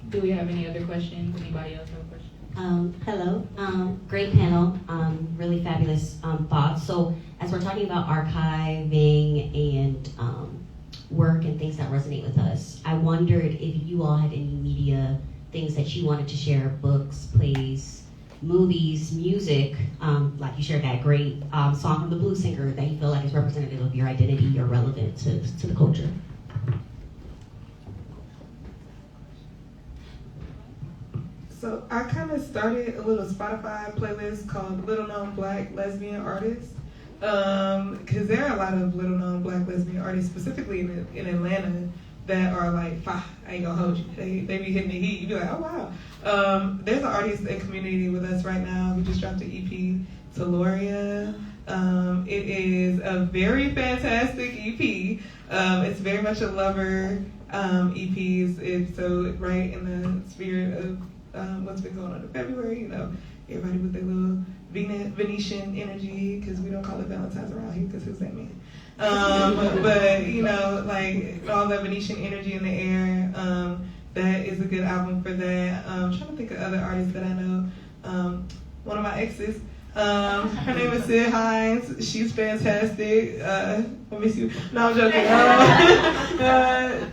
Do we have any other questions? Anybody else have a question? Hello, great panel, really fabulous thoughts. So as we're talking about archiving and work and things that resonate with us, I wondered if you all had any media things that you wanted to share, books, plays, movies, music, like you shared that great song from the blues singer that you feel like is representative of your identity or relevant to the culture. So I kind of started a little Spotify playlist called Little Known Black Lesbian Artists, because there are a lot of little known Black lesbian artists, specifically in Atlanta, that are like, I ain't gonna hold you. They be hitting the heat. You be like, oh wow. There's an artist in community with us right now who just dropped an EP, Teloria. It is a very fantastic EP. It's very much a lover EP. It's so right in the spirit of what's been going on in February, you know, everybody with their little Venetian energy, because we don't call it Valentine's around here, because who's that man? But, you know, like all that Venetian energy in the air, that is a good album for that. I'm trying to think of other artists that I know. One of my exes, her name is Sid Hines. She's fantastic. Let me see. No, I'm joking.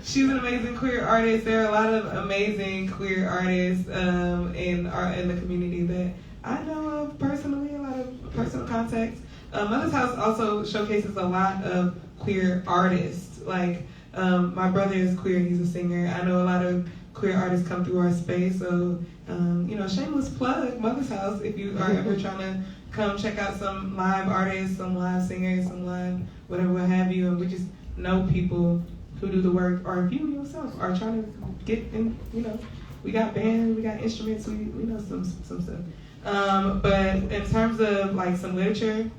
She's an amazing queer artist. There are a lot of amazing queer artists in the community that I know of personally, a lot of personal contacts. Mother's House also showcases a lot of queer artists. Like, my brother is queer, he's a singer. I know a lot of queer artists come through our space, so, you know, shameless plug, Mother's House, if you are ever trying to come check out some live artists, some live singers, some live whatever, what have you, and we just know people who do the work, or if you yourself are trying to get in, you know, we got bands, we got instruments, we know some stuff. But in terms of like some literature,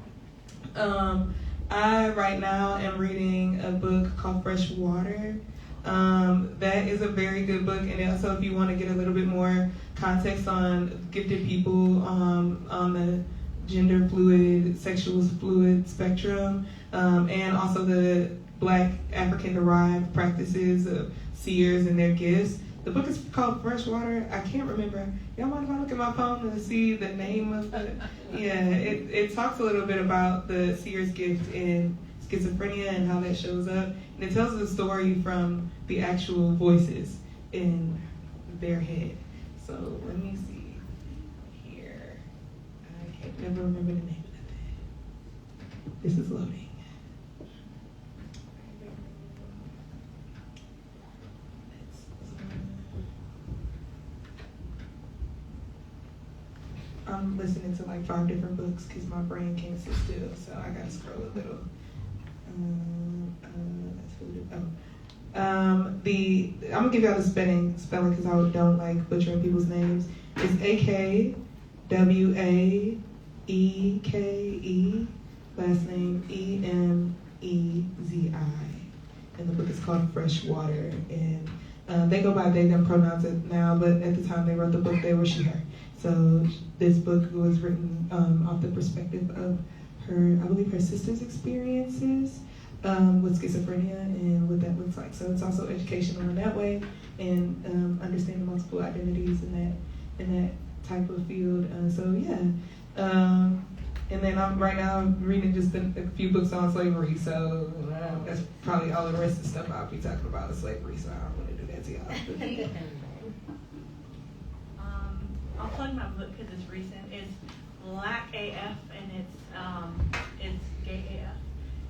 I right now am reading a book called Fresh Water. That is a very good book, and also if you want to get a little bit more context on gifted people on the gender fluid, sexual fluid spectrum, and also the Black African derived practices of seers and their gifts. The book is called Fresh Water. I can't remember. Y'all mind if I look at my phone to see the name of it? Yeah, it talks a little bit about the seer's gift in schizophrenia and how that shows up. And it tells the story from the actual voices in their head. So let me see here. I can't never remember the name of that. This is loading. I'm listening to like 5 different books because my brain can't sit still, so I gotta scroll a little. I'm gonna give y'all the spelling because I don't like butchering people's names. It's AKWAEKE, last name EMEZI, and the book is called Freshwater. And they go by they them pronouns now, but at the time they wrote the book, they were she her. So this book was written off the perspective of her, I believe, her sister's experiences with schizophrenia and what that looks like. So it's also educational in that way, and understanding multiple identities in that type of field. And then I'm reading just a few books on slavery. So that's probably all the rest of the stuff I'll be talking about is slavery. So I don't want to do that to y'all. I'll plug my book because it's recent. It's Black AF and it's gay AF.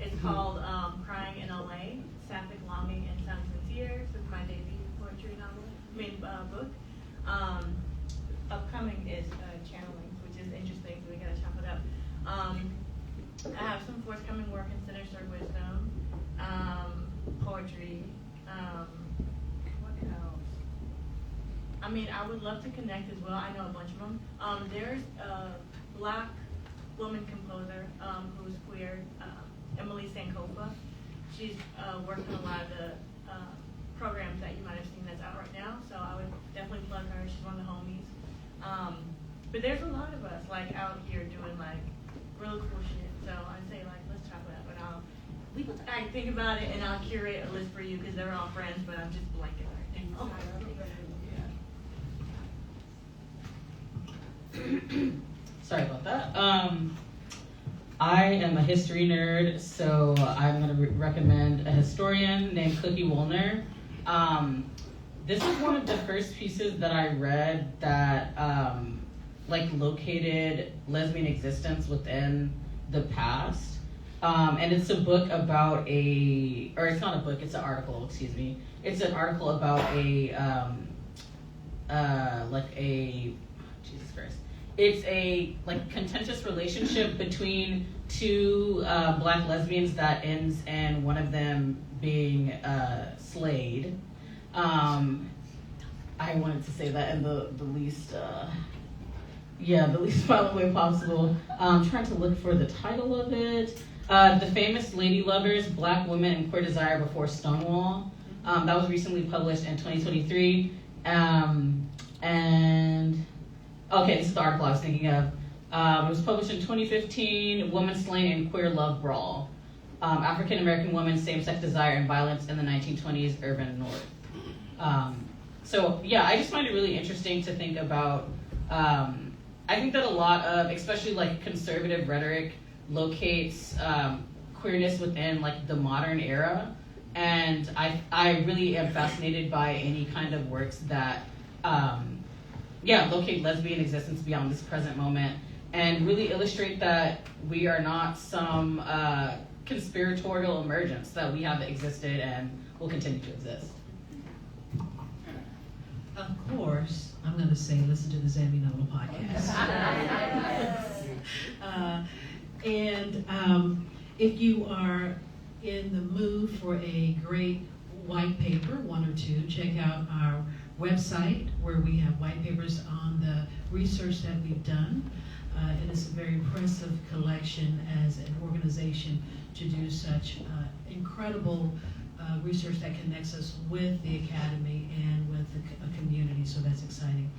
It's called Crying in LA, Sapphic Longing and Sounds Sincere. This is my debut poetry book. Upcoming is Channelings, which is interesting, so we gotta chop it up. I have some forthcoming work in Sinister Wisdom, poetry. What else? I would love to connect as well. I know a bunch of them. There's a Black woman composer who's queer, Emily Sankofa. She's worked on a lot of the programs that you might have seen that's out right now, so I would definitely plug her. She's one of the homies. But there's a lot of us out here doing real cool shit. So I'd say let's chop it up, and I think about it and I'll curate a list for you because they're all friends, but I'm just blanking right now. Sorry about that. I am a history nerd, so I'm going to recommend a historian named Cookie Woolner. This is one of the first pieces that I read that located lesbian existence within the past. And it's a book about it's not a book, it's an article, excuse me. It's an article about Jesus Christ. It's a contentious relationship between two Black lesbians that ends in one of them being slayed. I wanted to say that in the least violent way possible. I'm trying to look for the title of it. The Famous Lady Lovers, Black Women and Queer Desire Before Stonewall. That was recently published in 2023. Okay, this is the article I was thinking of. It was published in 2015, Woman Slain in Queer Love Brawl. African American women, same-sex desire and violence in the 1920s urban North. I just find it really interesting to think about. I think that a lot of, especially conservative rhetoric, locates queerness within the modern era, and I really am fascinated by any kind of works that locate lesbian existence beyond this present moment and really illustrate that we are not some conspiratorial emergence, that we have existed and will continue to exist. Of course, I'm going to say listen to the Zambi Noble podcast. If you are in the mood for a great white paper, one or two, check out our website where we have white papers on the research that we've done. It is a very impressive collection as an organization to do such incredible research that connects us with the academy and with the community, so that's exciting.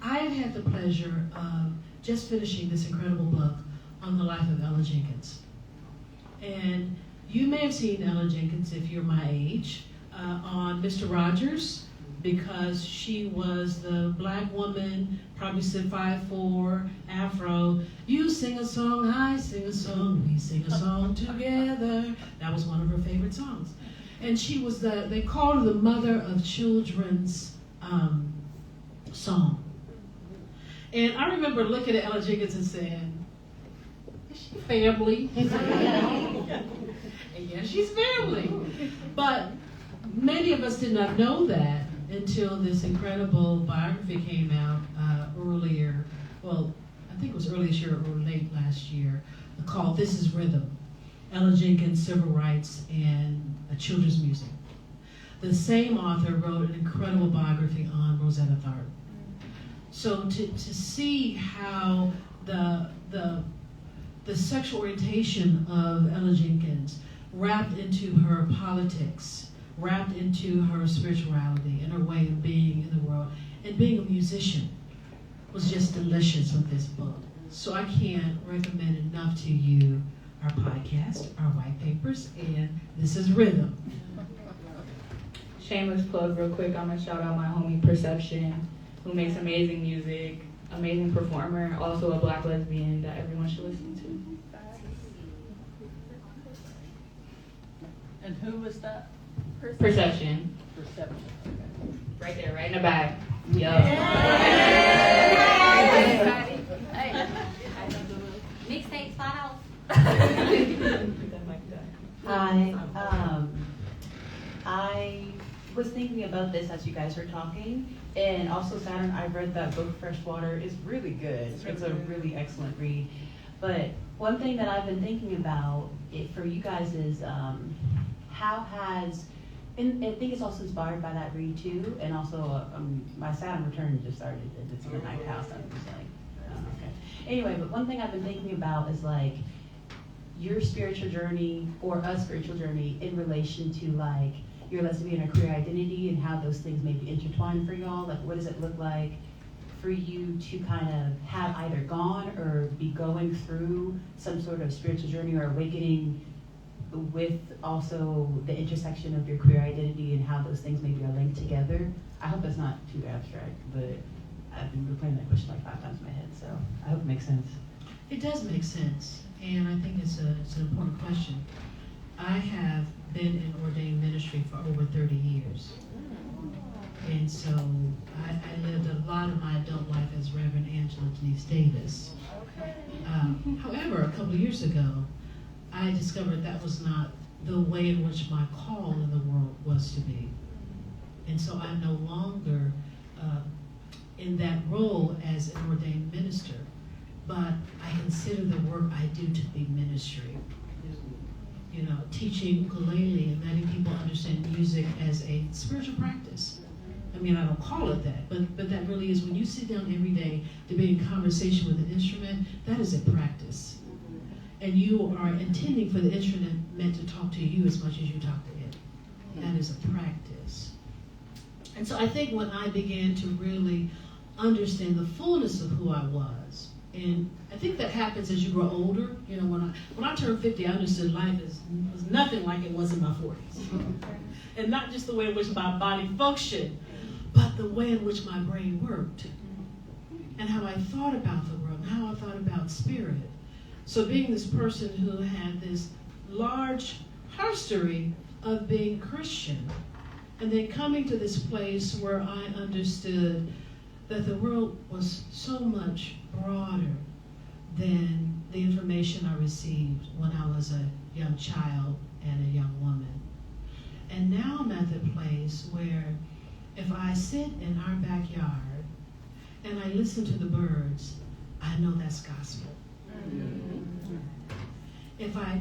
I have had the pleasure of just finishing this incredible book on the life of Ella Jenkins. And you may have seen Ella Jenkins, if you're my age, on Mr. Rogers, because she was the Black woman, probably said 5'4", Afro. You sing a song, I sing a song, we sing a song together. That was one of her favorite songs. And she was they called her the mother of children's song. And I remember looking at Ella Jenkins and saying, is she family? And yes, she's family. But many of us did not know that until this incredible biography came out earlier. Well, I think it was early this year or late last year, called This Is Rhythm, Ella Jenkins, Civil Rights, and Children's Music. the same author wrote an incredible biography on Rosetta Tharpe. So to see how the sexual orientation of Ella Jenkins wrapped into her politics, wrapped into her spirituality and her way of being in the world, and being a musician was just delicious with this book. So I can't recommend enough to you our podcast, our white papers, and This is Rhythm. Shameless plug real quick, I'm gonna shout out my homie Perception, who makes amazing music, amazing performer, also a Black lesbian that everyone should listen to. And who was that? Perception. Perception. Okay. Right there, right in the back. Yo. Mixtape files. Hi. I was thinking about this as you guys were talking, and also Saturn, I read that book, Freshwater. It's really good. It's a really excellent read. But one thing that I've been thinking about for you guys is how has, and I think it's also inspired by that read too, and also my Saturn return just started. It's in the ninth house. I'm just like, okay. Anyway, but one thing I've been thinking about is like your spiritual journey or a spiritual journey in relation to like your lesbian or queer identity and how those things may be intertwined for y'all. Like, what does it look like for you to kind of have either gone or be going through some sort of spiritual journey or awakening with also the intersection of your queer identity and how those things maybe are linked together? I hope that's not too abstract, but I've been replaying that question like 5 times in my head, so I hope it makes sense. It does make sense, and I think it's an important question. I have been in ordained ministry for over 30 years. And so I lived a lot of my adult life as Reverend Angela Denise Davis. However, a couple of years ago, I discovered that was not the way in which my call in the world was to be. And so I'm no longer in that role as an ordained minister, but I consider the work I do to be ministry. You know, teaching ukulele and letting people understand music as a spiritual practice. I mean, I don't call it that, but that really is when you sit down every day to be in conversation with an instrument, that is a practice. And you are intending for the instrument meant to talk to you as much as you talk to it. That is a practice. And so I think when I began to really understand the fullness of who I was, and I think that happens as you grow older. You know, when I turned 50, I understood life was nothing like it was in my 40s. And not just the way in which my body functioned, but the way in which my brain worked. And how I thought about the world, and how I thought about spirit. So being this person who had this large history of being Christian, and then coming to this place where I understood that the world was so much broader than the information I received when I was a young child and a young woman. And now I'm at the place where if I sit in our backyard and I listen to the birds, I know that's gospel. If I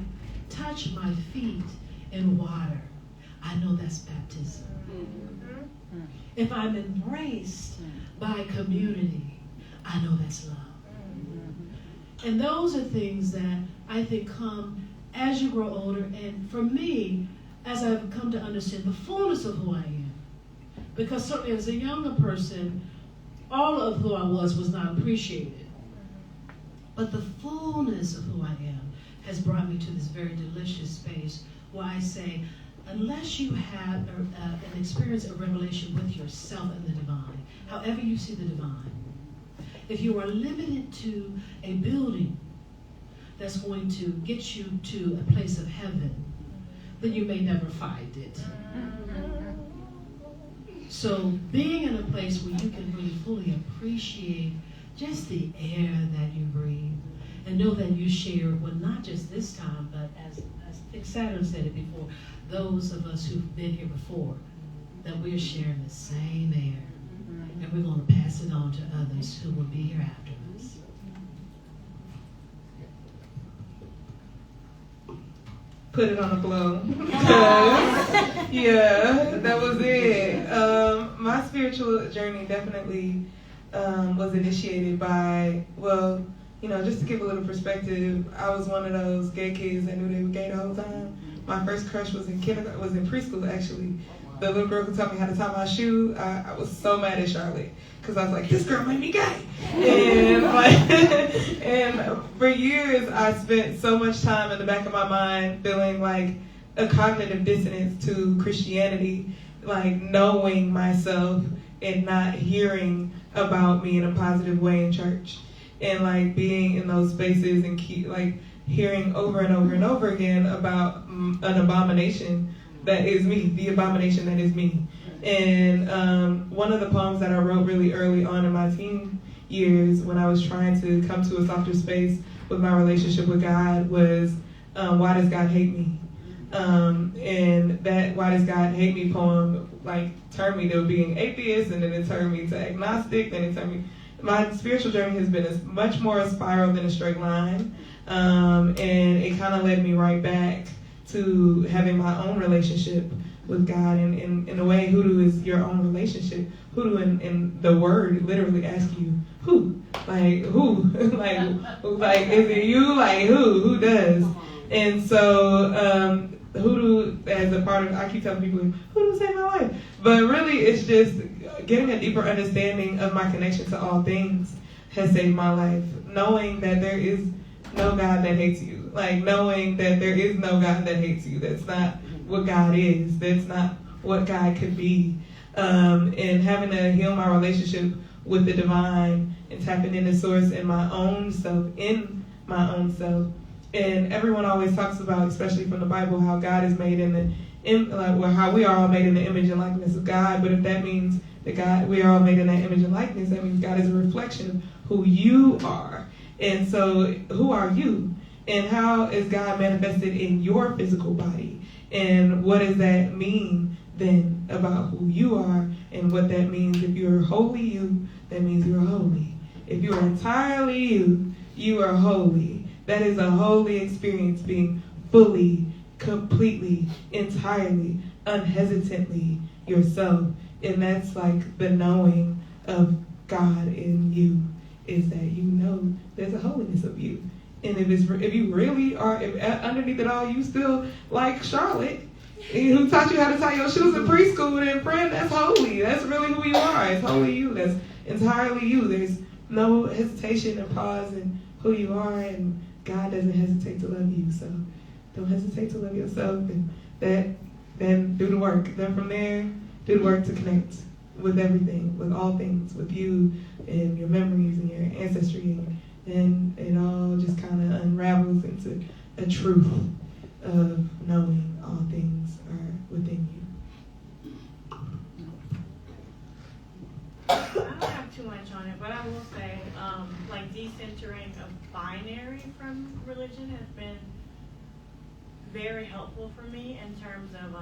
touch my feet in water, I know that's baptism. If I'm embraced by community, I know that's love. And those are things that I think come as you grow older, and for me, as I've come to understand the fullness of who I am. Because certainly as a younger person, all of who I was not appreciated. But the fullness of who I am has brought me to this very delicious space where I say, unless you have an experience of revelation with yourself and the divine, however you see the divine, if you are limited to a building that's going to get you to a place of heaven, then you may never find it. So being in a place where you can really fully appreciate just the air that you breathe and know that you share with not just this time, but as I think Saturn said it before, those of us who've been here before, that we're sharing the same air. And we're going to pass it on to others who will be here after us. put it on the floor. Yeah, that was it. My spiritual journey definitely was initiated by, well, you know, just to give a little perspective, I was one of those gay kids that knew they were gay the whole time. My first crush was in preschool actually. The little girl who taught me how to tie my shoe, I was so mad at Charlotte because I was like, this girl made me gay. And and for years I spent so much time in the back of my mind feeling like a cognitive dissonance to Christianity, like knowing myself and not hearing about me in a positive way in church, and like being in those spaces and hearing over and over and over again about an abomination that is me, the abomination that is me. And one of the poems that I wrote really early on in my teen years when I was trying to come to a softer space with my relationship with God was, Why Does God Hate Me? And that Why Does God Hate Me poem like turned me to being atheist, and then it turned me to agnostic, then it turned me, my spiritual journey has been much more a spiral than a straight line. And it kind of led me right back to having my own relationship with God. And in a way, hoodoo is your own relationship. Hoodoo in the word literally asks you, who? Like, who? like, is it you? Like, who? Who does? And so hoodoo as a part of, I keep telling people, hoodoo saved my life. But really, it's just getting a deeper understanding of my connection to all things has saved my life. Knowing that there is no God that hates you. Like knowing that there is no God that hates you. That's not what God is. That's not what God could be. And having to heal my relationship with the divine and tapping into source in my own self, And everyone always talks about, especially from the Bible, how God is made how we are all made in the image and likeness of God. But if that means that we are all made in that image and likeness, that means God is a reflection of who you are. And so, who are you? And how is God manifested in your physical body? And what does that mean then about who you are and what that means? If you're wholly you, that means you're holy. If you are entirely you, you are holy. That is a holy experience, being fully, completely, entirely, unhesitantly yourself. And that's like the knowing of God in you, is that you know there's a holiness of you. And if you really are, if underneath it all you still like Charlotte, who taught you how to tie your shoes in preschool, then friend, that's holy. That's really who you are. It's holy you. That's entirely you. There's no hesitation or pause in who you are, and God doesn't hesitate to love you. So don't hesitate to love yourself, and then do the work. Then from there, do the work to connect with everything, with all things, with you and your memories and your ancestry, and it all just kind of unravels into a truth of knowing all things are within you. I don't have too much on it, but I will say, like decentering of binary from religion has been very helpful for me in terms of,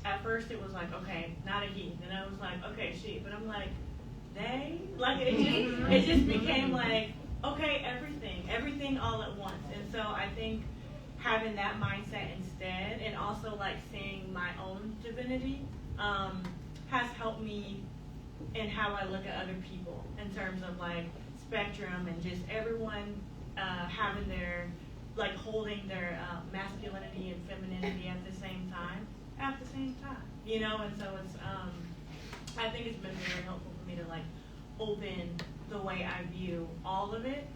at first it was like, okay, not a he. Then I was like, okay, she. But I'm like, they? Like it just became like, okay, everything all at once. And so I think having that mindset instead, and also like seeing my own divinity, has helped me in how I look at other people in terms of like spectrum and just everyone having their, like holding their masculinity and femininity at the same time, you know. And so it's, I think it's been very helpful for me to like open the way I view all of it,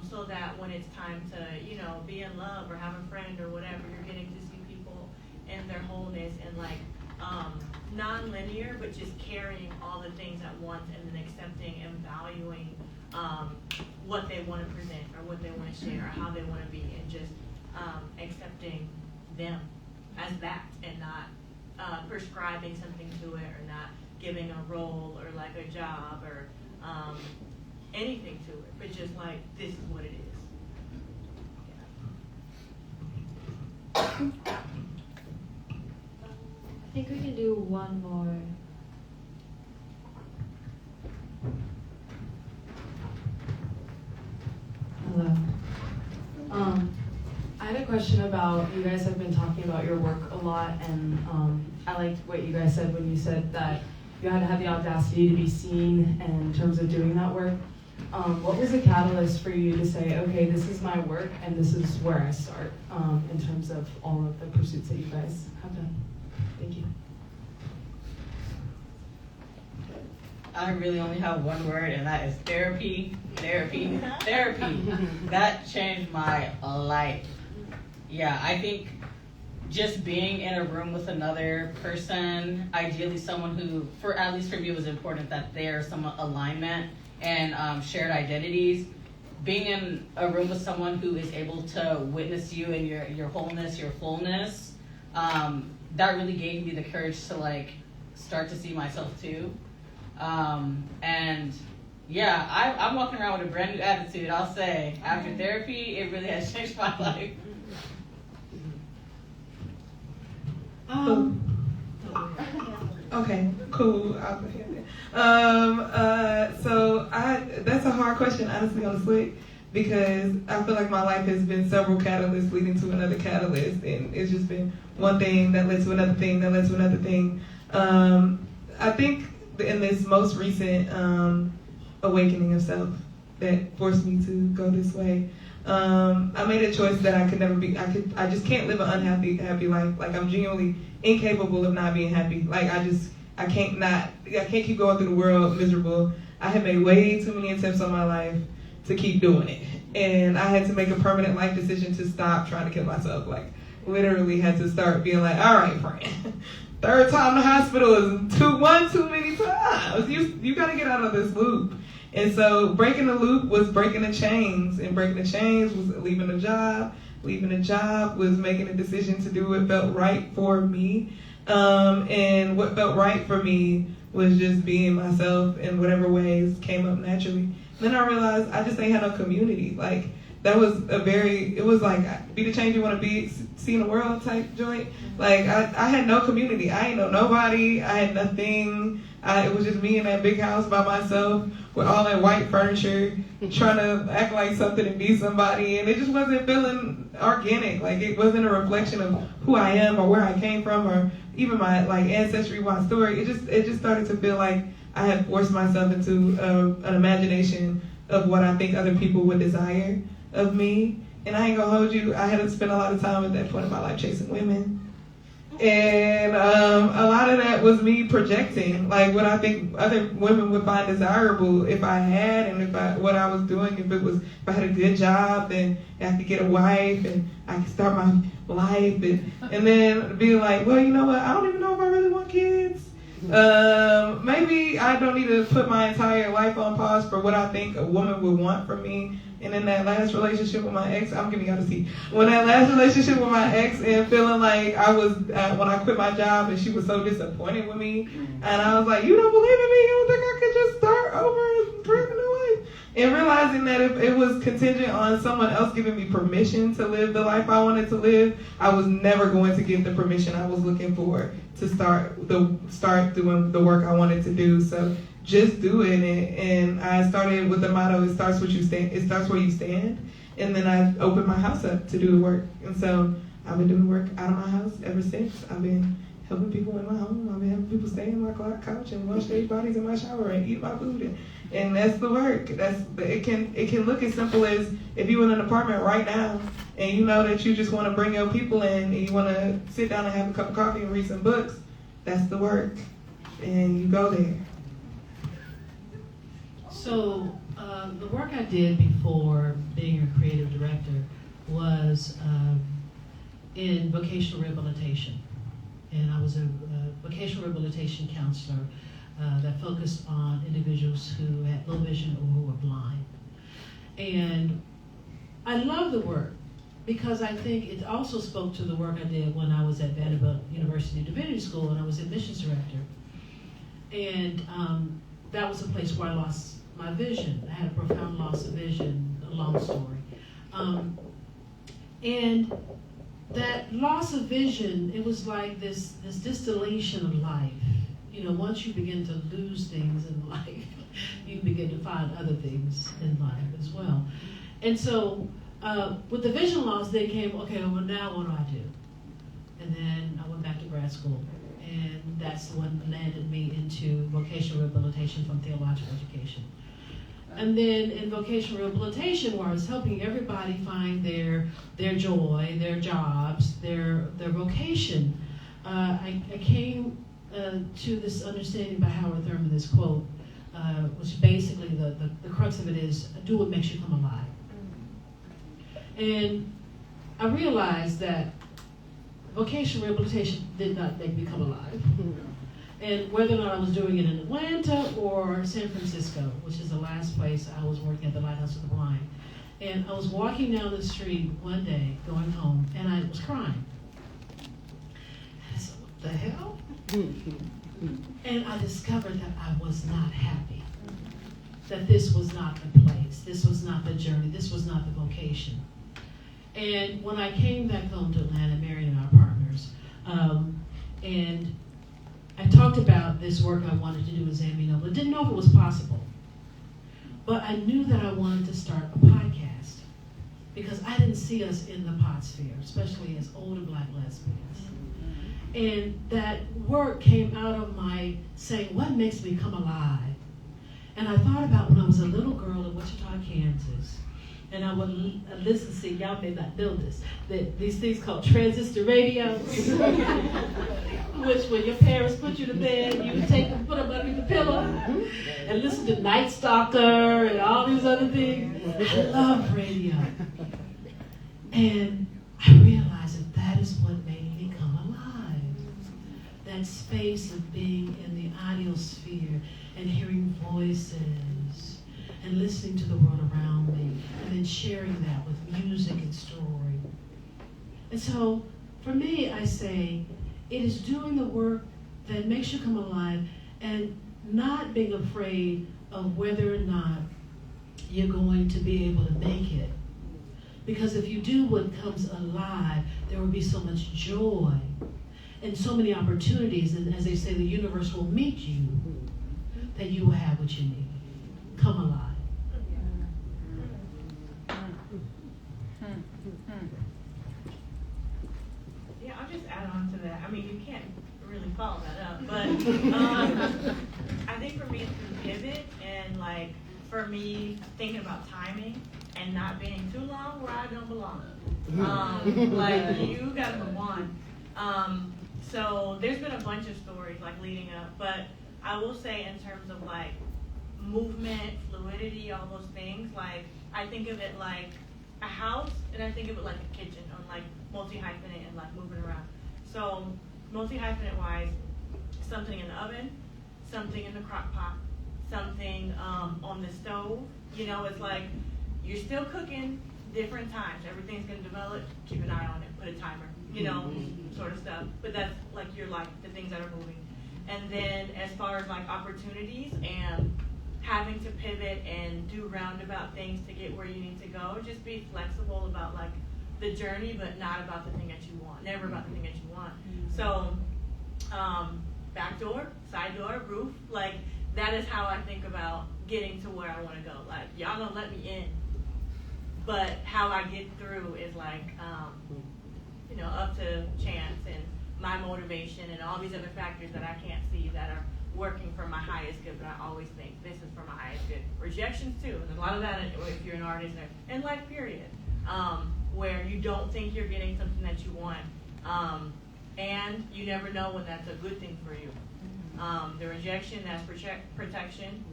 so that when it's time to, you know, be in love or have a friend or whatever, you're getting to see people in their wholeness and like non-linear, but just carrying all the things at once, and then accepting and valuing what they want to present or what they want to share or how they want to be, and just accepting them as that, and not prescribing something to it, or not giving a role or like a job or anything to it, but just like, this is what it is. I think we can do one more. Hello. I had a question about, you guys have been talking about your work a lot, and I liked what you guys said when you said that you had to have the audacity to be seen in terms of doing that work. What was the catalyst for you to say, okay, this is my work and this is where I start in terms of all of the pursuits that you guys have done? Thank you. I really only have one word, and that is therapy, therapy, therapy. That changed my life. Yeah, I think just being in a room with another person, ideally someone who, at least for me, it was important that there's some alignment and shared identities. Being in a room with someone who is able to witness you and your wholeness, your fullness, that really gave me the courage to start to see myself too. And yeah, I'm walking around with a brand new attitude, I'll say. After therapy, it really has changed my life. Okay, cool. So that's a hard question, honestly, on the slick, because I feel like my life has been several catalysts leading to another catalyst, and it's just been one thing that led to another thing that led to another thing. I think in this most recent awakening of self that forced me to go this way, I made a choice that I could never be. I just can't live an happy life. Like, I'm genuinely incapable of not being happy. Like, I can't keep going through the world miserable. I have made way too many attempts on my life to keep doing it, and I had to make a permanent life decision to stop trying to kill myself. Like, literally had to start being like, all right, friend. Third time in the hospital is one too many times. You got to get out of this loop. And so breaking the loop was breaking the chains, and breaking the chains was leaving the job. Leaving the job was making a decision to do what felt right for me. And what felt right for me was just being myself in whatever ways came up naturally. Then I realized I just ain't had no community. Like, that was it was like, be the change you want to be, see in the world type joint. Like, I had no community. I ain't know nobody. I had nothing. It was just me in that big house by myself with all that white furniture, trying to act like something and be somebody. And it just wasn't feeling organic. Like, it wasn't a reflection of who I am or where I came from or even my ancestry, my story. It just started to feel like I had forced myself into an imagination of what I think other people would desire of me. And I ain't gonna hold you, I had to spend a lot of time at that point in my life chasing women. And a lot of that was me projecting, like, what I think other women would find desirable if I had, and what I was doing, if I had a good job, then I could get a wife and I could start my life, and then be like, well, you know what, I don't even know if I really want kids. Maybe I don't need to put my entire life on pause for what I think a woman would want from me. And in that last relationship with my ex, I'm giving y'all the tea. When that last relationship with my ex, and feeling like I was, when I quit my job and she was so disappointed with me, and I was like, you don't believe in me? You don't think I could just start over and create a new life? And realizing that if it was contingent on someone else giving me permission to live the life I wanted to live, I was never going to get the permission I was looking for to start doing the work I wanted to do. So just doing it. And I started with the motto, it starts where you stand. And then I opened my house up to do the work. And so I've been doing work out of my house ever since. I've been helping people in my home. I've been helping people stay in my couch and wash their bodies in my shower and eat my food. And that's the work. It can look as simple as if you in an apartment right now and you know that you just want to bring your people in and you want to sit down and have a cup of coffee and read some books. That's the work. And you go there. So the work I did before being a creative director was in vocational rehabilitation. And I was a vocational rehabilitation counselor that focused on individuals who had low vision or who were blind. And I love the work because I think it also spoke to the work I did when I was at Vanderbilt University Divinity School and I was admissions director. And that was a place where I lost my vision. I had a profound loss of vision, a long story. And that loss of vision, it was like this distillation of life. You know, once you begin to lose things in life, you begin to find other things in life as well. And so with the vision loss, they came, okay, well now what do I do? And then I went back to grad school, and that's what landed me into vocational rehabilitation from theological education. And then in vocational rehabilitation, where I was helping everybody find their joy, their jobs, their vocation, I came to this understanding by Howard Thurman, this quote, which basically the crux of it is, do what makes you come alive. And I realized that vocational rehabilitation did not make me come alive. And whether or not I was doing it in Atlanta or San Francisco, which is the last place I was working at the Lighthouse of the Blind. And I was walking down the street one day, going home, and I was crying. And I said, what the hell? And I discovered that I was not happy. That this was not the place, this was not the journey, this was not the vocation. And when I came back home to Atlanta, Marion and our partners, and I talked about this work I wanted to do with Zambia Nova. I didn't know if it was possible, but I knew that I wanted to start a podcast because I didn't see us in the pod sphere, especially as older Black lesbians. And that work came out of my saying, what makes me come alive? And I thought about when I was a little girl in Wichita, Kansas, and I would listen to, y'all may not know this, that these things called transistor radios, which when your parents put you to bed, you would take them, put them underneath the pillow, and listen to Night Stalker and all these other things. I love radio. And I realized that that is what made me come alive. That space of being in the audio sphere and hearing voices and listening to the world around me and then sharing that with music and story. And so for me, I say, it is doing the work that makes you come alive and not being afraid of whether or not you're going to be able to make it. Because if you do what comes alive, there will be so much joy and so many opportunities. And as they say, the universe will meet you, that you will have what you need. Come alive. Yeah, I'll just add on to that. I mean, you can't really follow that up, but I think for me it's the pivot and like for me thinking about timing and not being too long where I don't belong. Like you gotta move on. So there's been a bunch of stories like leading up, but I will say in terms of like movement, fluidity, all those things, like I think of it like a house and I think of it like a kitchen on like multi-hyphenate and like moving around. So multi-hyphenate wise, something in the oven, something in the crock pot, something on the stove. You know, it's like you're still cooking different times. Everything's gonna develop, keep an eye on it, put a timer, you know, sort of stuff. But that's like your life, the things that are moving. And then as far as like opportunities and having to pivot and do roundabout things to get where you need to go, just be flexible about like the journey, but not about the thing that you want, never about the thing that you want. So back door, side door, roof, like that is how I think about getting to where I want to go. Like y'all gonna let me in, but how I get through is like, you know, up to chance and my motivation and all these other factors that I can't see that are working for my highest good, but I always think this is for my highest good. Rejections too, there's a lot of that if you're an artist and life period, where you don't think you're getting something that you want, and you never know when that's a good thing for you. The rejection, that's protection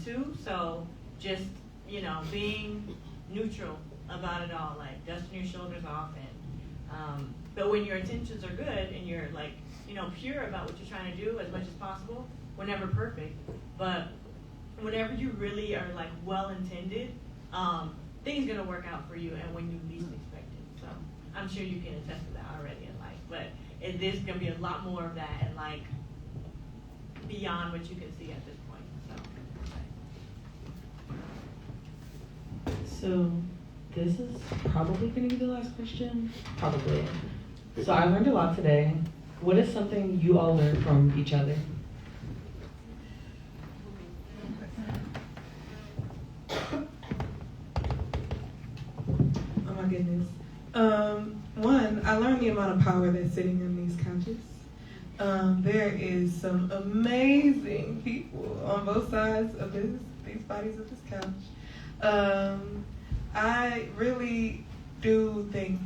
too, so just, you know, being neutral about it all, like dusting your shoulders off and, but when your intentions are good and you're like, you know, pure about what you're trying to do as much as possible, we're never perfect, but whenever you really are like well-intended, things are gonna work out for you and when you least expect it. So I'm sure you can attest to that already in life, but there's gonna be a lot more of that and like beyond what you can see at this point, so. So this is probably going to be the last question. Probably. So I learned a lot today. What is something you all learned from each other? goodness. One, I learned the amount of power that's sitting on these couches. There is some amazing people on both sides of these bodies of this couch. I really do think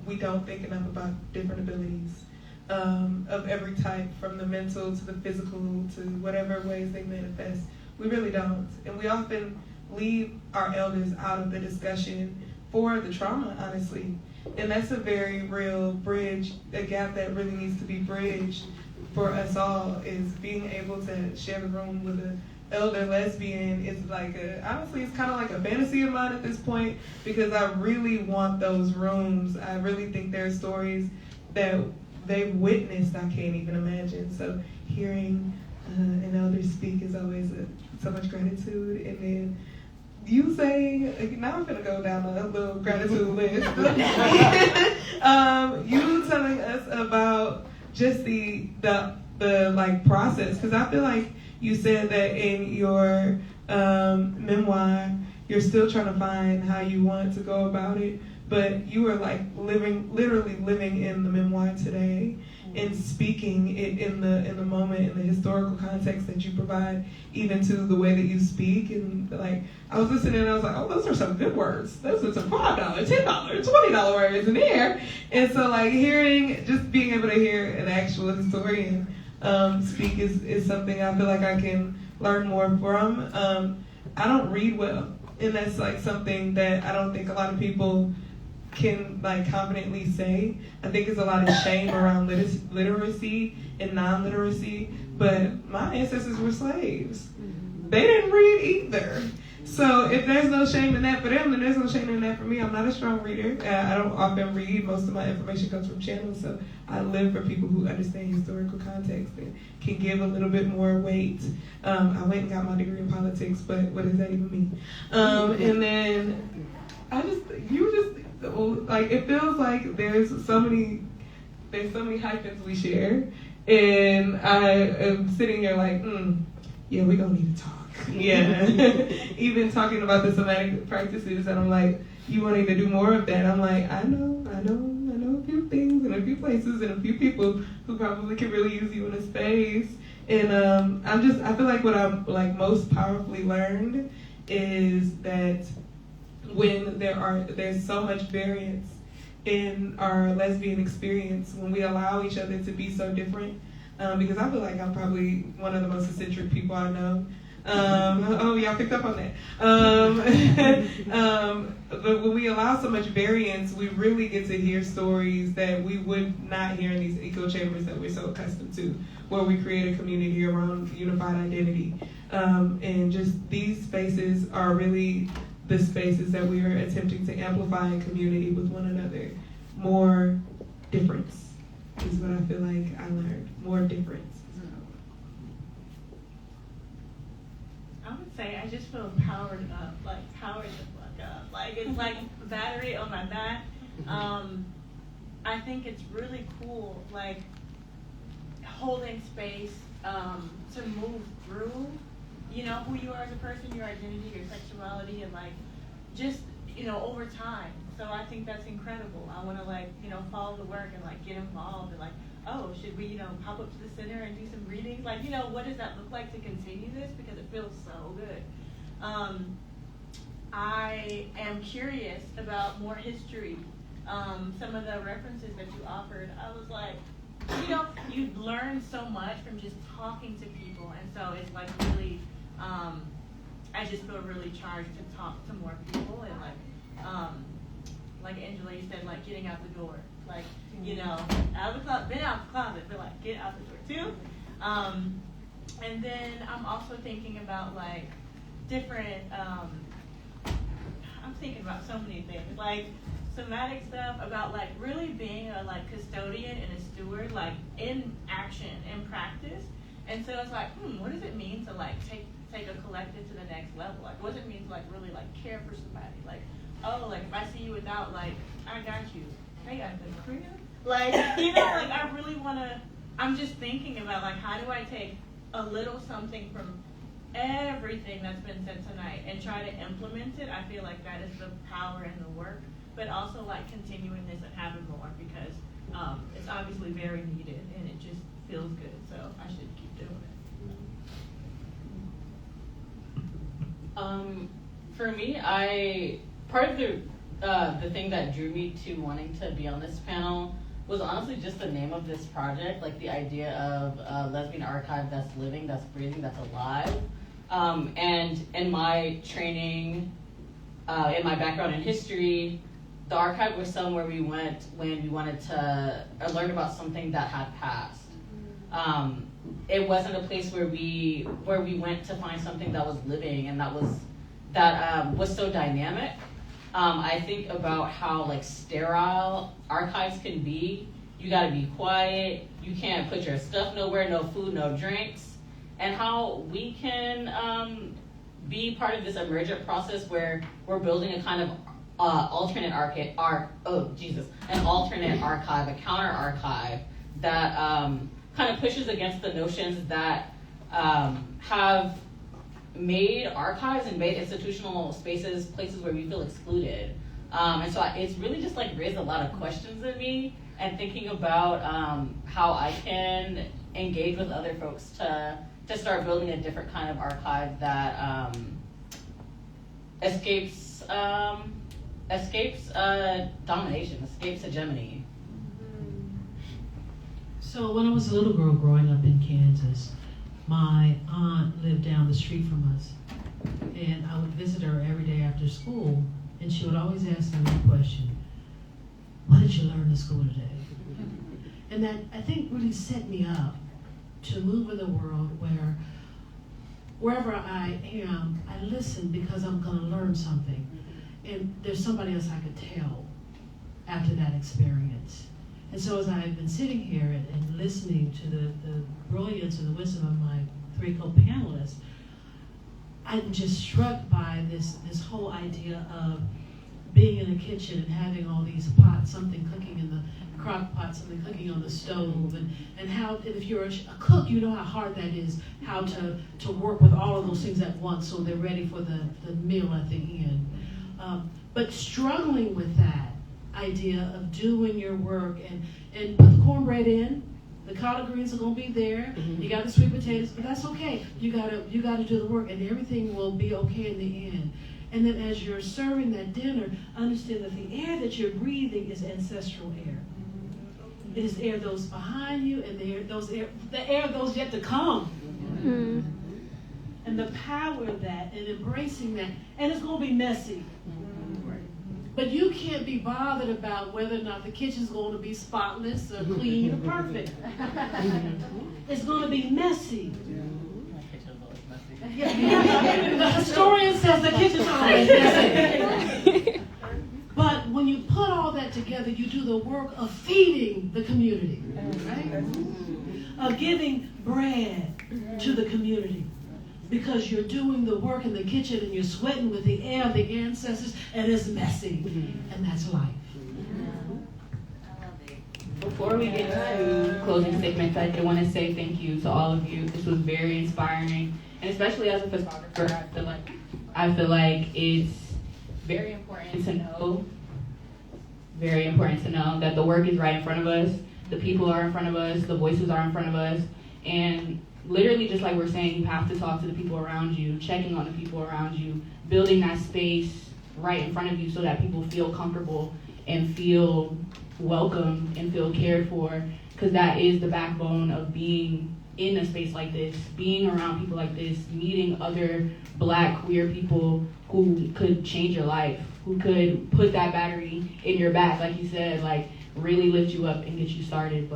we don't think enough about different abilities of every type, from the mental to the physical to whatever ways they manifest. We really don't. And we often leave our elders out of the discussion for the trauma, honestly. And that's a very real bridge, a gap that really needs to be bridged for us all, is being able to share the room with an elder lesbian. It's like honestly, it's kind of like a fantasy of mine at this point, because I really want those rooms. I really think there are stories that they've witnessed I can't even imagine. So hearing an elder speak is always so much gratitude. And then you saying, now I'm gonna go down a little gratitude list. You telling us about just the like process, because I feel like you said that in your memoir, you're still trying to find how you want to go about it, but you were like literally living in the memoir today and speaking it in the moment, in the historical context that you provide, even to the way that you speak. And like, I was listening and I was like, oh, those are some good words. Those are some $5, $10, $20 words in there. And so like just being able to hear an actual historian speak is something I feel like I can learn more from. I don't read well, and that's like something that I don't think a lot of people can like confidently say. I think there's a lot of shame around literacy and non-literacy, but my ancestors were slaves. They didn't read either. So if there's no shame in that for them, then there's no shame in that for me. I'm not a strong reader. I don't often read. Most of my information comes from channels, so I live for people who understand historical context and can give a little bit more weight. I went and got my degree in politics, but what does that even mean? And then like, it feels like there's so many hyphens we share, and I am sitting here like, yeah, we're gonna need to talk. Yeah. Even talking about the somatic practices, and I'm like, you wanting to do more of that? I'm like, I know a few things and a few places and a few people who probably can really use you in a space. And I feel like what I'm like most powerfully learned is that when there's so much variance in our lesbian experience, when we allow each other to be so different, because I feel like I'm probably one of the most eccentric people I know. Oh, y'all picked up on that. But when we allow so much variance, we really get to hear stories that we would not hear in these echo chambers that we're so accustomed to, where we create a community around unified identity. And just these spaces are really the spaces that we are attempting to amplify in community with one another. More difference is what I feel like I learned. More difference. I would say I just feel powered up, like powered the fuck up. Like it's like a battery on my back. I think it's really cool, like holding space to move through, you know, who you are as a person, your identity, your sexuality, and like just, you know, over time. So I think that's incredible. I want to like, you know, follow the work and like get involved and like, oh, should we, you know, pop up to the center and do some readings? Like, you know, what does that look like to continue this? Because it feels so good. I am curious about more history. Some of the references that you offered, I was like, you know, you learn so much from just talking to people. And so it's like really, I just feel really charged to talk to more people. And like Angela, you said, like getting out the door. Like, you know, out of the closet, been out of the closet, but like get out the door too. And then I'm also thinking about like different, I'm thinking about so many things, like somatic stuff, about like really being a like custodian and a steward, like in action and practice. And so it's like, what does it mean to like take a collective to the next level? Like, what does it mean to like really like care for somebody? Like, oh, like if I see you without, like, I got you. Hey, I've been queer. Like, you know, like I really want to, I'm just thinking about like, how do I take a little something from everything that's been said tonight and try to implement it? I feel like that is the power and the work but also like continuing this and having more because it's obviously very needed and it just feels good. So I should keep doing it. For me, part of the thing that drew me to wanting to be on this panel was honestly just the name of this project, like the idea of a lesbian archive that's living, that's breathing, that's alive. And in my training, in my background in history, the archive was somewhere we went when we wanted to learn about something that had passed. It wasn't a place where we went to find something that was living and that was so dynamic. I think about how like sterile archives can be. You gotta be quiet, you can't put your stuff nowhere, no food, no drinks, and how we can be part of this emergent process where we're building a kind of alternate archive, a counter archive that kind of pushes against the notions that have made archives and made institutional spaces places where we feel excluded. And so it's really just like raised a lot of questions in me and thinking about how I can engage with other folks to start building a different kind of archive that escapes domination, escapes hegemony. So when I was a little girl growing up in Kansas, my aunt lived down the street from us, and I would visit her every day after school, and she would always ask me one question: what did you learn in school today? And that, I think, really set me up to move in a world where wherever I am, I listen because I'm going to learn something. And there's somebody else I could tell after that experience. And so as I've been sitting here and listening to the brilliance and the wisdom of my three co-panelists, I'm just struck by this whole idea of being in a kitchen and having all these pots, something cooking in the crock pot, something cooking on the stove, and how, if you're a cook, you know how hard that is, how to work with all of those things at once so they're ready for the meal at the end. But struggling with that idea of doing your work and put the cornbread in, the collard greens are gonna be there, you got the sweet potatoes, but that's okay. You gotta do the work and everything will be okay in the end. And then as you're serving that dinner, understand that the air that you're breathing is ancestral air. It is air those behind you and the air those yet to come. And the power of that and embracing that. And it's gonna be messy. But you can't be bothered about whether or not the kitchen's going to be spotless or clean or perfect. It's going to be messy. The historian says the kitchen's always messy. But when you put all that together, you do the work of feeding the community, right? Of giving bread to the community. Because you're doing the work in the kitchen and you're sweating with the air of the ancestors, and it's messy. And that's life. Before we get to closing statements, I do want to say thank you to all of you. This was very inspiring. And especially as a photographer, I feel like it's very important to know that the work is right in front of us, the people are in front of us, the voices are in front of us, and literally, just like we're saying, you have to talk to the people around you, checking on the people around you, building that space right in front of you so that people feel comfortable and feel welcome and feel cared for, because that is the backbone of being in a space like this, being around people like this, meeting other Black queer people who could change your life, who could put that battery in your back, like you said, like really lift you up and get you started.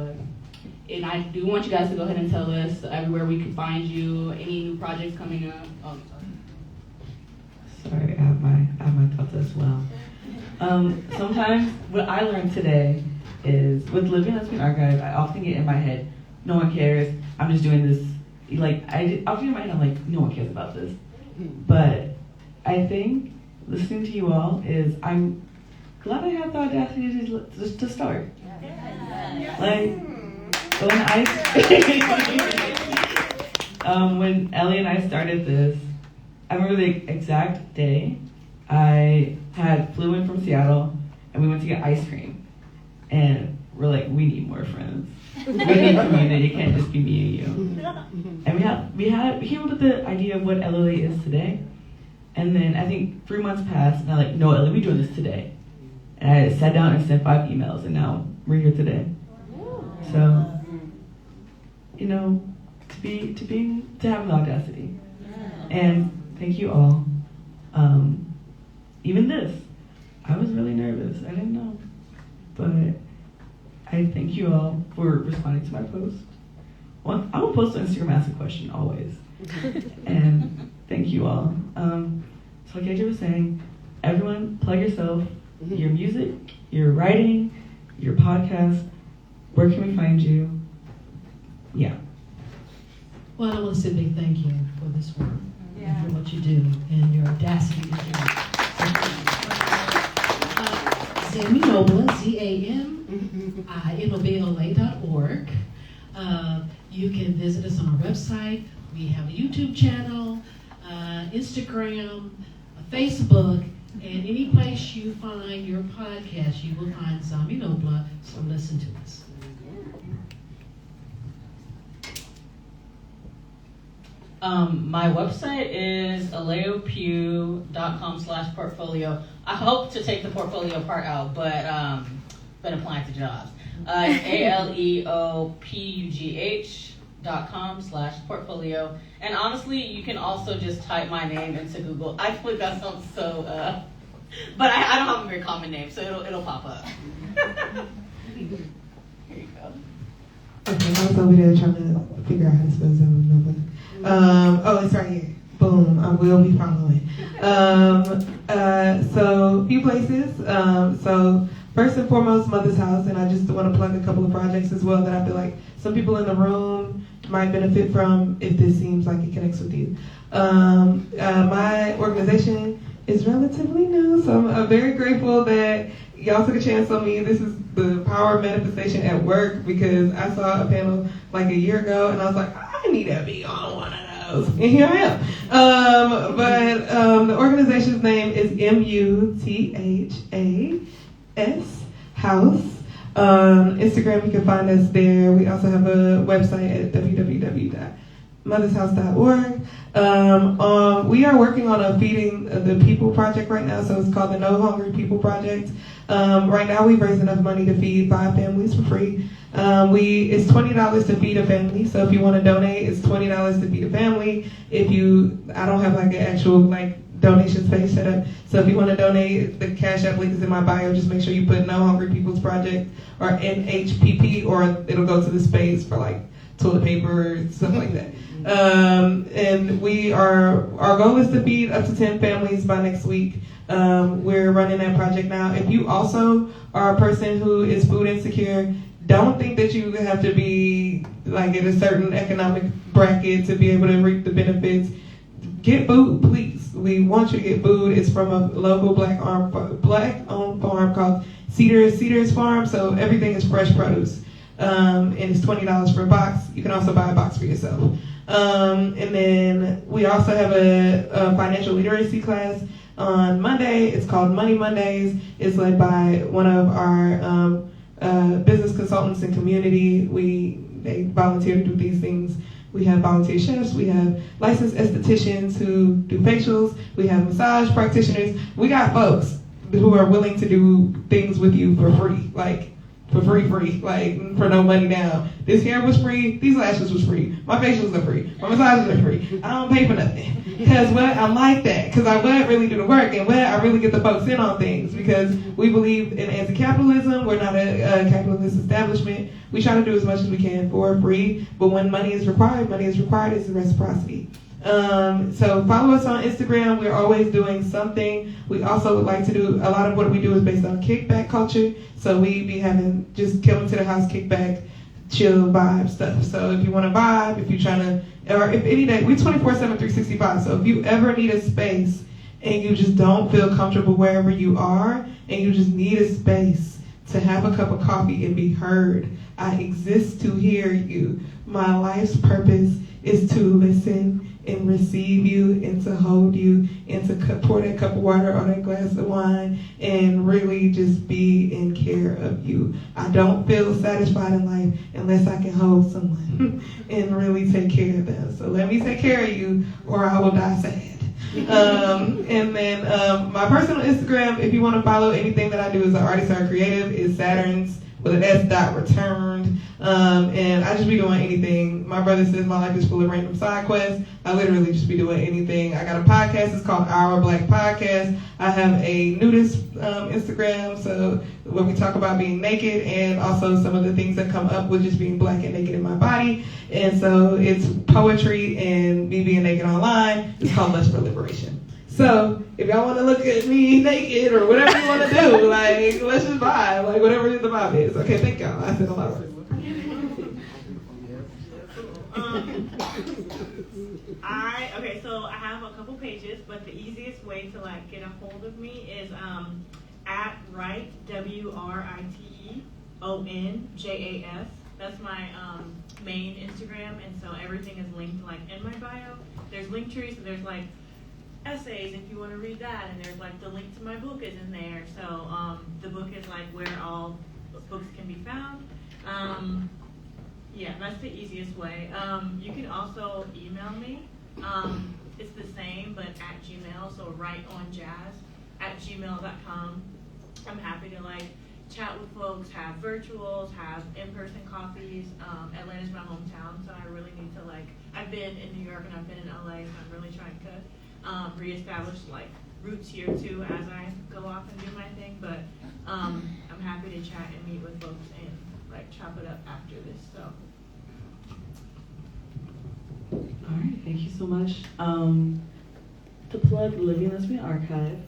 And I do want you guys to go ahead and tell us everywhere we can find you, any new projects coming up. Oh, sorry, I have my thoughts as well. Sometimes what I learned today is with Living Lesbian Archive, I often get in my head, no one cares, I'm just doing this. Like, often in my head, I'm like, no one cares about this. But I think listening to you all I'm glad I had the audacity to start. Like, when Ellie and I started this, I remember the exact day I flew in from Seattle, and we went to get ice cream. And we're like, we need more friends. We need community. It can't just be me and you. And we came up with the idea of what LLA is today. And then I think 3 months passed, and I'm like, no, Ellie, we're doing this today. And I sat down and sent 5 emails, and now we're here today. So, you know, to have the audacity. And thank you all. Even this, I was really nervous. I didn't know. But I thank you all for responding to my post. Well, I will post on Instagram, ask a question always. And thank you all. So like AJ was saying, everyone plug yourself, your music, your writing, your podcast. Where can we find you? Yeah. Well, I want to say a big thank you for this work and for what you do and your audacity to do it. Zami Nobla, ZAMINOBLA.org. You can visit us on our website. We have a YouTube channel, Instagram, Facebook, and any place you find your podcast, you will find Zami Nobla, so listen to us. My website is aleopugh.com/portfolio. I hope to take the portfolio part out, but been applying to jobs. ALEOPUGH.com/portfolio. And honestly, you can also just type my name into Google. I feel like that sounds so, but I don't have a very common name, so it'll pop up. Here you go. Okay, I was over there trying to figure out how to spell something. Oh, it's right here. Boom, I will be following. So, a few places. So, first and foremost, Mother's House, and I just want to plug a couple of projects as well that I feel like some people in the room might benefit from if this seems like it connects with you. My organization is relatively new, so I'm very grateful that y'all took a chance on me. This is the power of manifestation at work because I saw a panel like a year ago, and I was like, I need to be on one of those. And here I am. But the organization's name is MUTHAS House. Instagram, you can find us there. We also have a website at www.mothershouse.org. We are working on a Feeding the People project right now, so it's called the No Hungry People Project. Right now, we've raised enough money to feed 5 families for free. It's $20 to feed a family, so if you want to donate, it's $20 to feed a family. I don't have like an actual donation space set up, so if you want to donate, the Cash App link is in my bio. Just make sure you put No Hungry People's Project or NHPP, or it'll go to the space for like toilet paper or stuff like that. And our goal is to feed up to 10 families by next week. We're running that project now. If you also are a person who is food insecure, don't think that you have to be like in a certain economic bracket to be able to reap the benefits. Get food, please. We want you to get food. It's from a local black-owned farm called Cedars Farm, so everything is fresh produce. And it's $20 for a box. You can also buy a box for yourself. And then we also have a financial literacy class on Monday. It's called Money Mondays. It's led by one of our business consultants in community. They volunteer to do these things. We have volunteer chefs. We have licensed estheticians who do facials. We have massage practitioners. We got folks who are willing to do things with you for free, for no money down. This hair was free. These lashes was free. My facials are free. My massages are free. I don't pay for nothing. Because I'm like that. Because I really do the work, and I really get the folks in on things. Because we believe in anti-capitalism. We're not a capitalist establishment. We try to do as much as we can for free. But when money is required is the reciprocity. So follow us on Instagram. We're always doing something. We also would like to do, a lot of what we do is based on kickback culture. So we be having just come to the house kickback, chill vibe stuff. So if you want to vibe, if you're trying to, or if any day, we're 24/7, 365. So if you ever need a space and you just don't feel comfortable wherever you are and you just need a space to have a cup of coffee and be heard, I exist to hear you. My life's purpose is to listen and receive you and to hold you and to pour that cup of water or that glass of wine and really just be in care of you. I don't feel satisfied in life unless I can hold someone and really take care of them. So let me take care of you or I will die sad. And then my personal Instagram, if you want to follow anything that I do as an artist or creative, is Saturn's with an S.returned. And I just be doing anything. My brother says my life is full of random side quests. I literally just be doing anything. I got a podcast. It's called Our Black Podcast. I have a nudist Instagram, so where we talk about being naked and also some of the things that come up with just being black and naked in my body. And so it's poetry and me being naked online. It's called Lust for Liberation. So if y'all want to look at me naked or whatever you want to do, like, let's just vibe, like whatever the vibe is. Okay, thank y'all. I said a lot of words. So I have a couple pages, but the easiest way to like get a hold of me is at Write, WRITEONJAS. That's my main Instagram, and so everything is linked like in my bio. There's link trees, so there's like essays if you want to read that, and there's like the link to my book is in there. So the book is like where all books can be found. Yeah, that's the easiest way. You can also email me. It's the same, but at Gmail, so writeonjazz@gmail.com. I'm happy to like chat with folks, have virtuals, have in-person coffees. Atlanta's my hometown, so I really need to like, I've been in New York and I've been in LA, so I'm really trying to reestablish like roots here too as I go off and do my thing. But I'm happy to chat and meet with folks and like chop it up after this. So. All right, thank you so much. To plug the Living Lesbian Archive,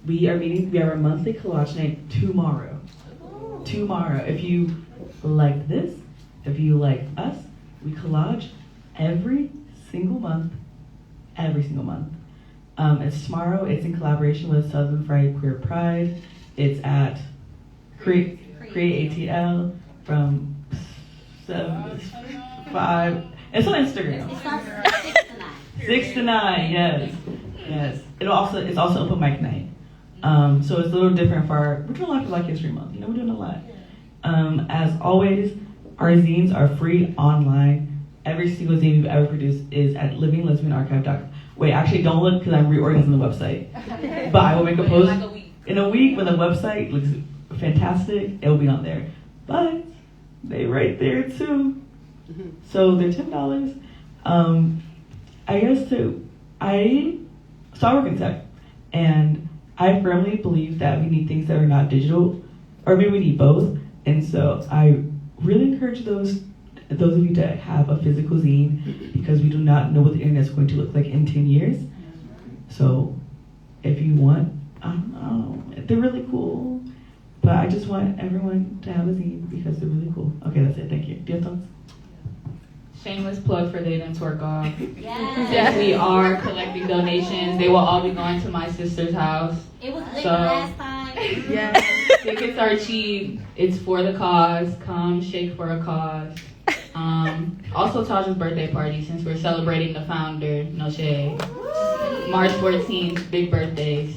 we have our monthly collage night tomorrow. Tomorrow. If you like this, if you like us, we collage every single month. It's tomorrow. It's in collaboration with Southern Friday Queer Pride. It's at Create ATL from 7 to 5. It's on Instagram. It starts 6 to 9. 6 to 9, yes. It's also open mic night. So it's a little different we're doing a lot for Black History Month. We're doing a lot. As always, our zines are free online. Every single zine we've ever produced is at livinglesbianarchive.com. Wait, actually don't look because I'm reorganizing the website. But I will make a post in a week when the website looks fantastic. It will be on there. But they right there too. So they're $10. I work in tech, and I firmly believe that we need things that are not digital, or maybe we need both. And so I really encourage those of you to have a physical zine, because we do not know what the internet is going to look like in 10 years. So if you want, I don't know, they're really cool. But I just want everyone to have a zine because they're really cool. Okay, that's it. Thank you. Do you have thoughts? Shameless plug for They Done Twerk Off. Yes. We are collecting donations. They will all be going to my sister's house. It was lit last time. Yes. Tickets are cheap. It's for the cause. Come shake for a cause. Also Taj's birthday party, since we're celebrating the founder. No shade. March 14th, big birthdays.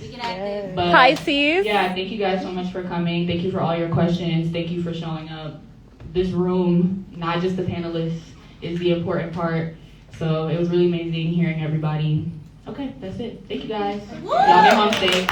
But, Pisces. Yeah, thank you guys so much for coming. Thank you for all your questions. Thank you for showing up. This room, not just the panelists, is the important part. So it was really amazing hearing everybody. Okay, that's it. Thank you guys. Y'all get home safe.